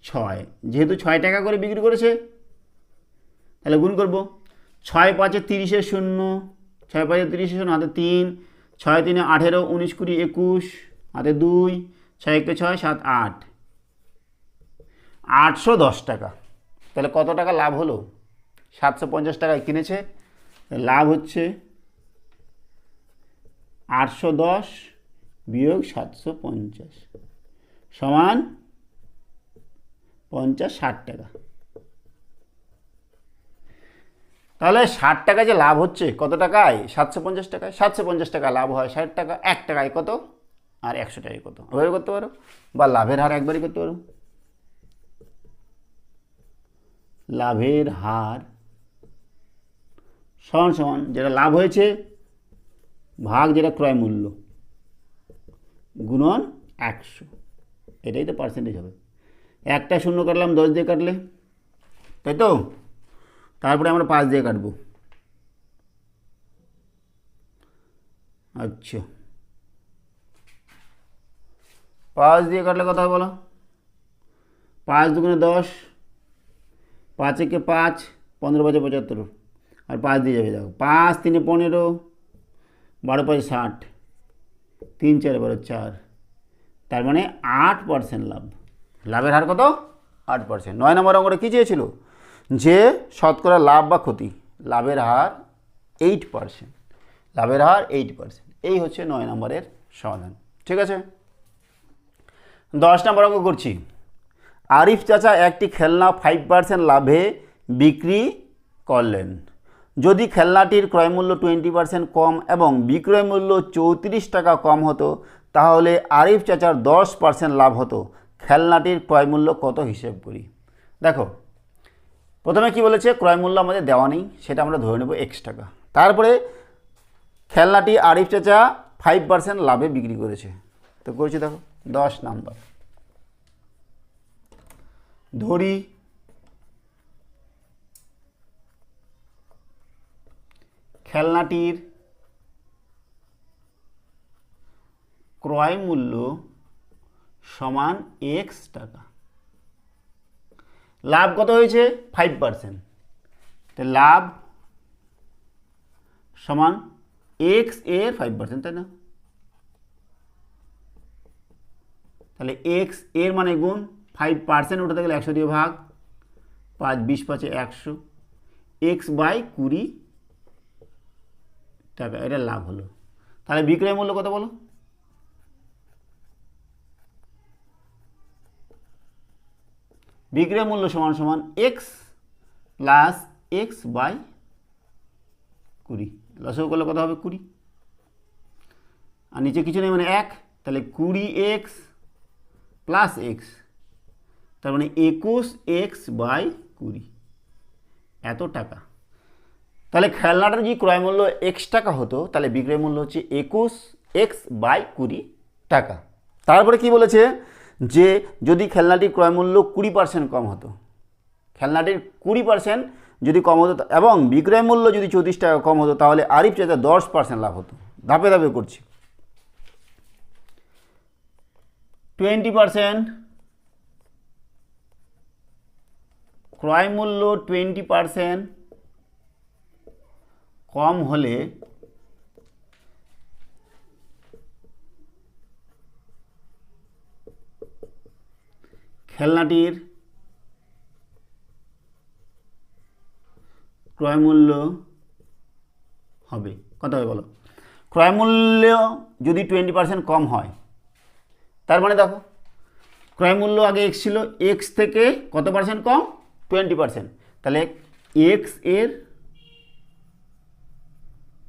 6। যেহেতু 6 টাকা করে বিক্রি করেছে, তাহলে গুণ করব। 6 5 30 0, 6 5 30 0 হাতে 3, 6 3 18 19 20 21 হাতে 2, 6 1 6 7 8, 810 টাকা। তাহলে কত টাকা লাভ হলো? 750 টাকায় কিনেছে, লাভ হচ্ছে 810 বিয়োগ 750 সমান 50-60 টাকা। তাহলে 60 টাকা যে লাভ হচ্ছে কত টাকায়? 750 টাকায়। 750 টাকা লাভ হয় 60 টাকা, 1 টাকায় কত আর 100 টাকায় কত, ওভাবে করতে পারো, বা লাভের হার একবারই করতে পারো। লাভের হার সমান সমান যেটা লাভ হয়েছে ভাগ যেটা ক্রয় মূল্য গুণন 100, এটাই তো পার্সেন্টেজ হবে। একটা শূন্য কাটলাম 10 দিয়ে কাটলে, তাই তো? তারপরে আমরা 5 দিয়ে কাটবো। আচ্ছা, 5 দিয়ে কাটলে কথা বলো। 5 2 10, 5 1 5, 15 5 75, আর 5 দিয়ে যাবে, দেখো 5 3 15, 12 5 60, 3 4 12 4, তার মানে 8% লাভ। লাভের হার কত? 8%। 9 নম্বর অঙ্কটা কী চেয়েছিল? যে শতকরা লাভ বা ক্ষতি, লাভের হার 8%, লাভের হার 8%। এই হচ্ছে 9 নম্বরের সমাধান। ঠিক আছে, 10 নম্বর অঙ্ক করছি। আরিফ চাচা একটি খেলনা 5% লাভে বিক্রি করলেন। যদি খেলনাটির ক্রয়মূল্য 20% কম এবং বিক্রয় মূল্য 34 টাকা কম হতো, তাহলে আরিফ চাচার 10% লাভ হতো। খেলনাটির ক্রয়মূল্য কত হিসেব করি। দেখো, প্রথমে কি বলেছে? ক্রয়মূল্য আমাদের দেওয়া নেই, সেটা আমরা ধরে নেব X টাকা। তারপরে খেলনাটি আরিফ চাচা 5% লাভে বিক্রি করেছে। তো করেছি, দেখো 10 নাম্বার। ধরি খেলনাটির ক্রয় মূল্য সমান X টাকা। লাভ কত হয়েছে? 5%। তো লাভ সমান X এর 5%, তাই না? তাহলে X এর মানে গুণ 5% উঠাতে গেলে 100 দিয়ে ভাগ, 5 20 5 100, X বাই 20 টাকা, এটা লাভ হলো। তাহলে বিক্রয় মূল্য কত বলো? বিক্রয় মূল্য সমান সমান X প্লাস X বাই 20। লসাগু করলে কত হবে? 20। আর নিচে কিছু নেই, মানে 1, তাহলে 20X প্লাস X, তার মানে 21X বাই 20, এত টাকা। তাহলে খেলনাটার যদি ক্রয় মূল্য X টাকা হতো, তাহলে বিক্রয় মূল্য হচ্ছে 21X বাই 20 টাকা। তারপরে কি বলেছে? যে যদি খেলনাটির ক্রয় মূল্য 20% কম হতো, খেলনাটির 20% যদি কম হতো এবং বিক্রয় মূল্য যদি 34 টাকা কম হতো, তাহলে আরিফ চাচা 10% লাভ হতো। ধাপে ধাপে করছি। 20%, ক্রয় মূল্য 20% কম হলে খেলনাটির ক্রয় মূল্য হবে কত হবে বলো? ক্রয় মূল্য যদি 20% কম হয়, তার মানে দেখো ক্রয় মূল্য আগে X ছিল, X থেকে কত পার্সেন্ট কম? 20%। তাহলে X এর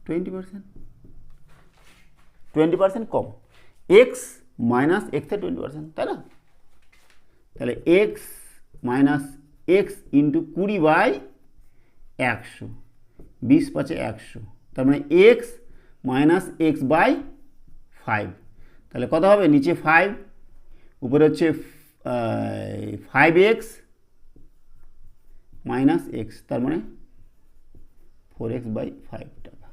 20% কম, X মাইনাস X এর 20%, তাই না? তাহলে X মাইনাস X ইন্টু 20/100, 20 5 100, তার মানে X মাইনাস X বাই 5। তাহলে কত হবে? নিচে 5, উপরে হচ্ছে 5X মাইনাস X, তার মানে 4X বাই 5 টাকা।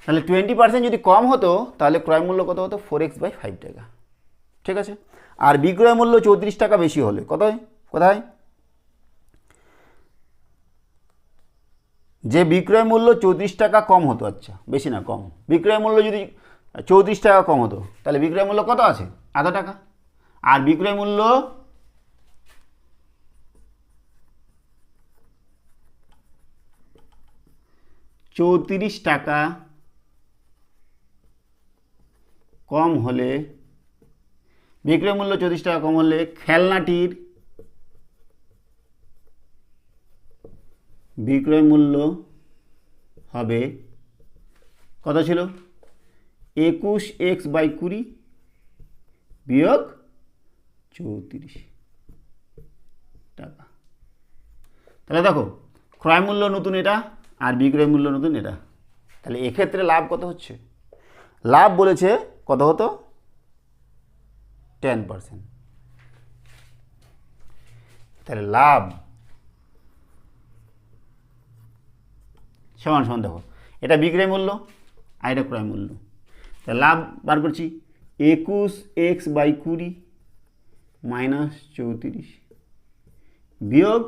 তাহলে 20% যদি কম হতো, তাহলে ক্রয় মূল্য কত হতো? 4X বাই 5 টাকা। ঠিক আছে। আর বিক্রয় মূল্য 34 টাকা বেশি হলে কোথায়? যে বিক্রয় মূল্য 34 টাকা কম হতো, আচ্ছা বেশি না কম, বিক্রয় মূল্য যদি 34 টাকা কম হতো, তাহলে বিক্রয় মূল্য কত আছে? এত টাকা। আর বিক্রয় মূল্য 34 টাকা কম হলে, বিক্রয় মূল্য 34 টাকা কম হলে খেলনাটির বিক্রয় মূল্য হবে কত ছিল? 21X বাই 20 বিয়োগ 34 টাকা। তাহলে দেখো ক্রয় মূল্য নতুন এটা, আর বিক্রয় মূল্য নতুন এটা। তাহলে এক্ষেত্রে লাভ কত হচ্ছে? লাভ বলেছে কত হতো? 10%। তাহলে লাভ সমান সমান, দেখো এটা বিক্রয় মূল্য আর এটা ক্রয় মূল্য। তাহলে লাভ বার করছি 21X বাই 20 মাইনাস 34 বিয়োগ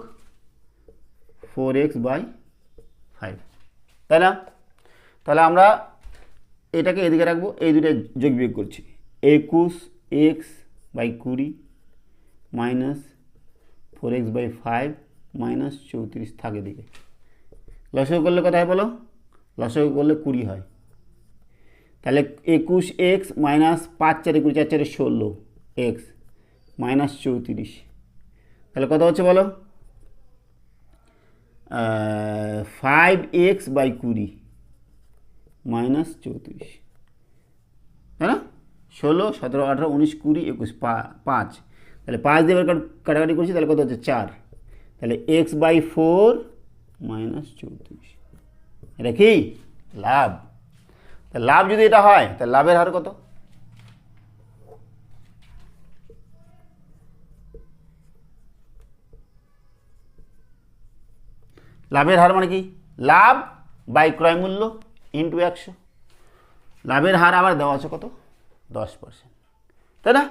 4x/5, তাই না? তাহলে আমরা এটাকে এদিকে রাখবো, এই দুটো যোগ বিয়োগ করছি। 21x/20 মাইনাস 4x/5 মাইনাস 34 থাকে দিকে। লসাগু করলে কত হয় বলো? লসাগু করলে 20 হয়। তাহলে 21x মাইনাস 5 4 20, 4 4 16 এক্স মাইনাস 34, তাহলে কত হচ্ছে বলো? 5x/20 মাইনাস 34, তাই না? 16 17 18 19 20 21 5, তাহলে 5 দিয়ে কাটাকাটি করছি, তাহলে কত হচ্ছে 4, তাহলে x/4 মাইনাস 34। এটা কি লাভ? লাভ যদি এটা হয় তাহলে লাভের হার কত? লাভের হার মানে কি? লাভ বাই ক্রয় মূল্য ইন্টু 100। লাভের হার আবার দেওয়া আছে কত? 10%, তাই না?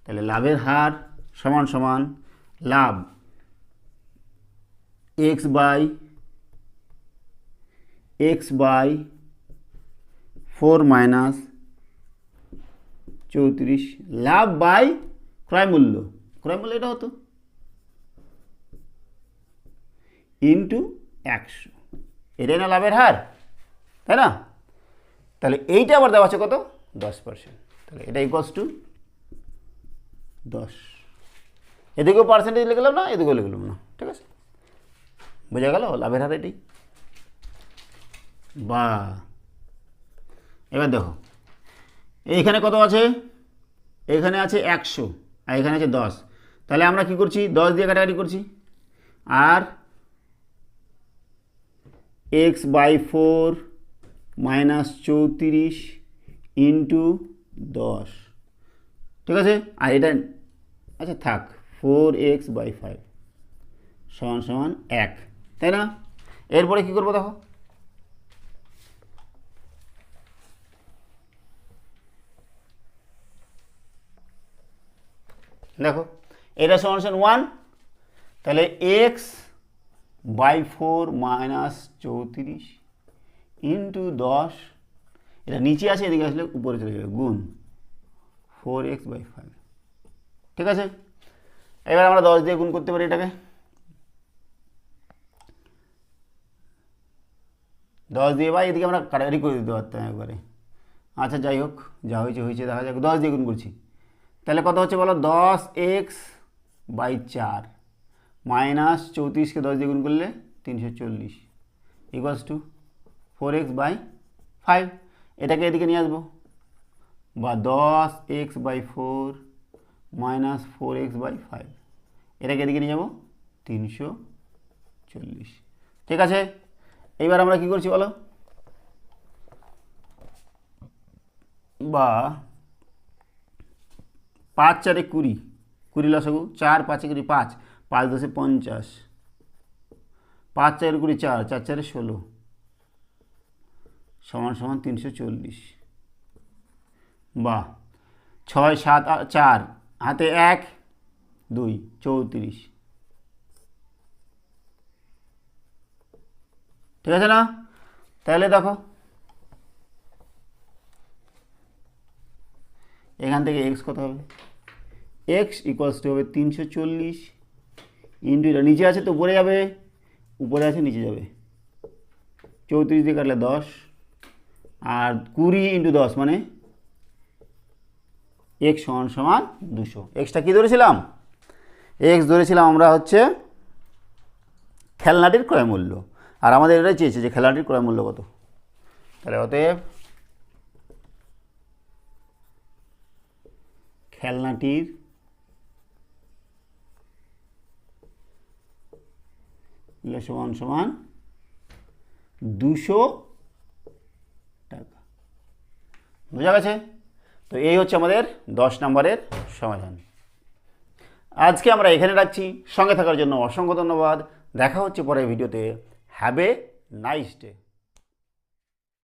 তাহলে লাভের হার সমান সমান লাভ x/4 মাইনাস 34, লাভ বাই ক্রয় মূল্য, ক্রয় মূল্য এটা হতো ইন্টু 100, এটাই না লাভের হার, তাই না? তাহলে এইটা আবার দেওয়া আছে কত? 10%, তাহলে এটা ইকুয়ালস টু 10। এদিকেও পার্সেন্টেজ লিখলাম না, এদিকেও লিখলাম না, ঠিক আছে? বোঝা গেল লাভের হার এটাই। বা এবার দেখো এইখানে কত আছে? এইখানে আছে 100 আর এখানে আছে 10, তাহলে আমরা কি করছি? 10 দিয়ে কাটাকাটি করছি, আর x/4 মাইনাস 34 ইন্টু 10, ঠিক আছে? আর এটা আচ্ছা থাক, 4x/5 সমান সমান 1, তাই না? এরপরে কি করবো দেখো, দেখো এটা সমান সমান 1, তাহলে x/4 মাইনাস 34 ইন্টু 10, এটা নিচে আছে, এদিকে আসলে উপরে চলে যাবে, গুণ 4x/5, ঠিক আছে? এবার আমরা 10 দিয়ে গুণ করতে পারি এটাকে, 10 দিয়ে বা এদিকে আমরা কাটাকাটি করে দিতে পারতাম একবারে। আচ্ছা যাই হোক, যা হয়েছে হয়েছে, দেখা যাক। 10 দিয়ে গুণ করছি, তাহলে কত হচ্ছে বলো? 10x/4 মাইনাস 34কে 10 দিয়ে গুণ করলে 340 ইকুয়ালস টু 4x/5। এটাকে এদিকে নিয়ে আসবো, বা 10x/4 মাইনাস 4x/5, এটাকে এদিকে নিয়ে যাবো 340, ঠিক আছে? এইবার আমরা কি করছি বলো? বা 5 4 20, 20 লসাগু, 4 5 20 5, 5 10 50, 5 4 20 4, 4 4 16 সমান সমান 340, বা 6 7 4 হাতে 1 2 34, ঠিক আছে না? তাহলে দেখো এখান থেকে এক্স কত হবে? এক্স ইকুয়ালস টু হবে 340 ইন্টু, এটা নিচে আছে তো উপরে যাবে, উপরে আছে নিচে যাবে, 34 দিয়ে কাটলে 10, আর 20 ইন্টু 10 মানে এক্স সমান সমান 200। এক্সটা কী ধরেছিলাম? এক্স ধরেছিলাম আমরা হচ্ছে খেলনাটির ক্রয় মূল্য, আর আমাদের এটাই চেয়েছে যে খেলনাটির ক্রয় মূল্য কত। তাহলে অতএব খেলনাটির সমান সমান 200 টাকা। বোঝা গেছে? তো এই হচ্ছে আমাদের 10 নম্বরের সমাধান। আজকে আমরা এখানে রাখছি। সঙ্গে থাকার জন্য অসংখ্য ধন্যবাদ। দেখা হচ্ছে পরের ভিডিওতে। Have a nice day.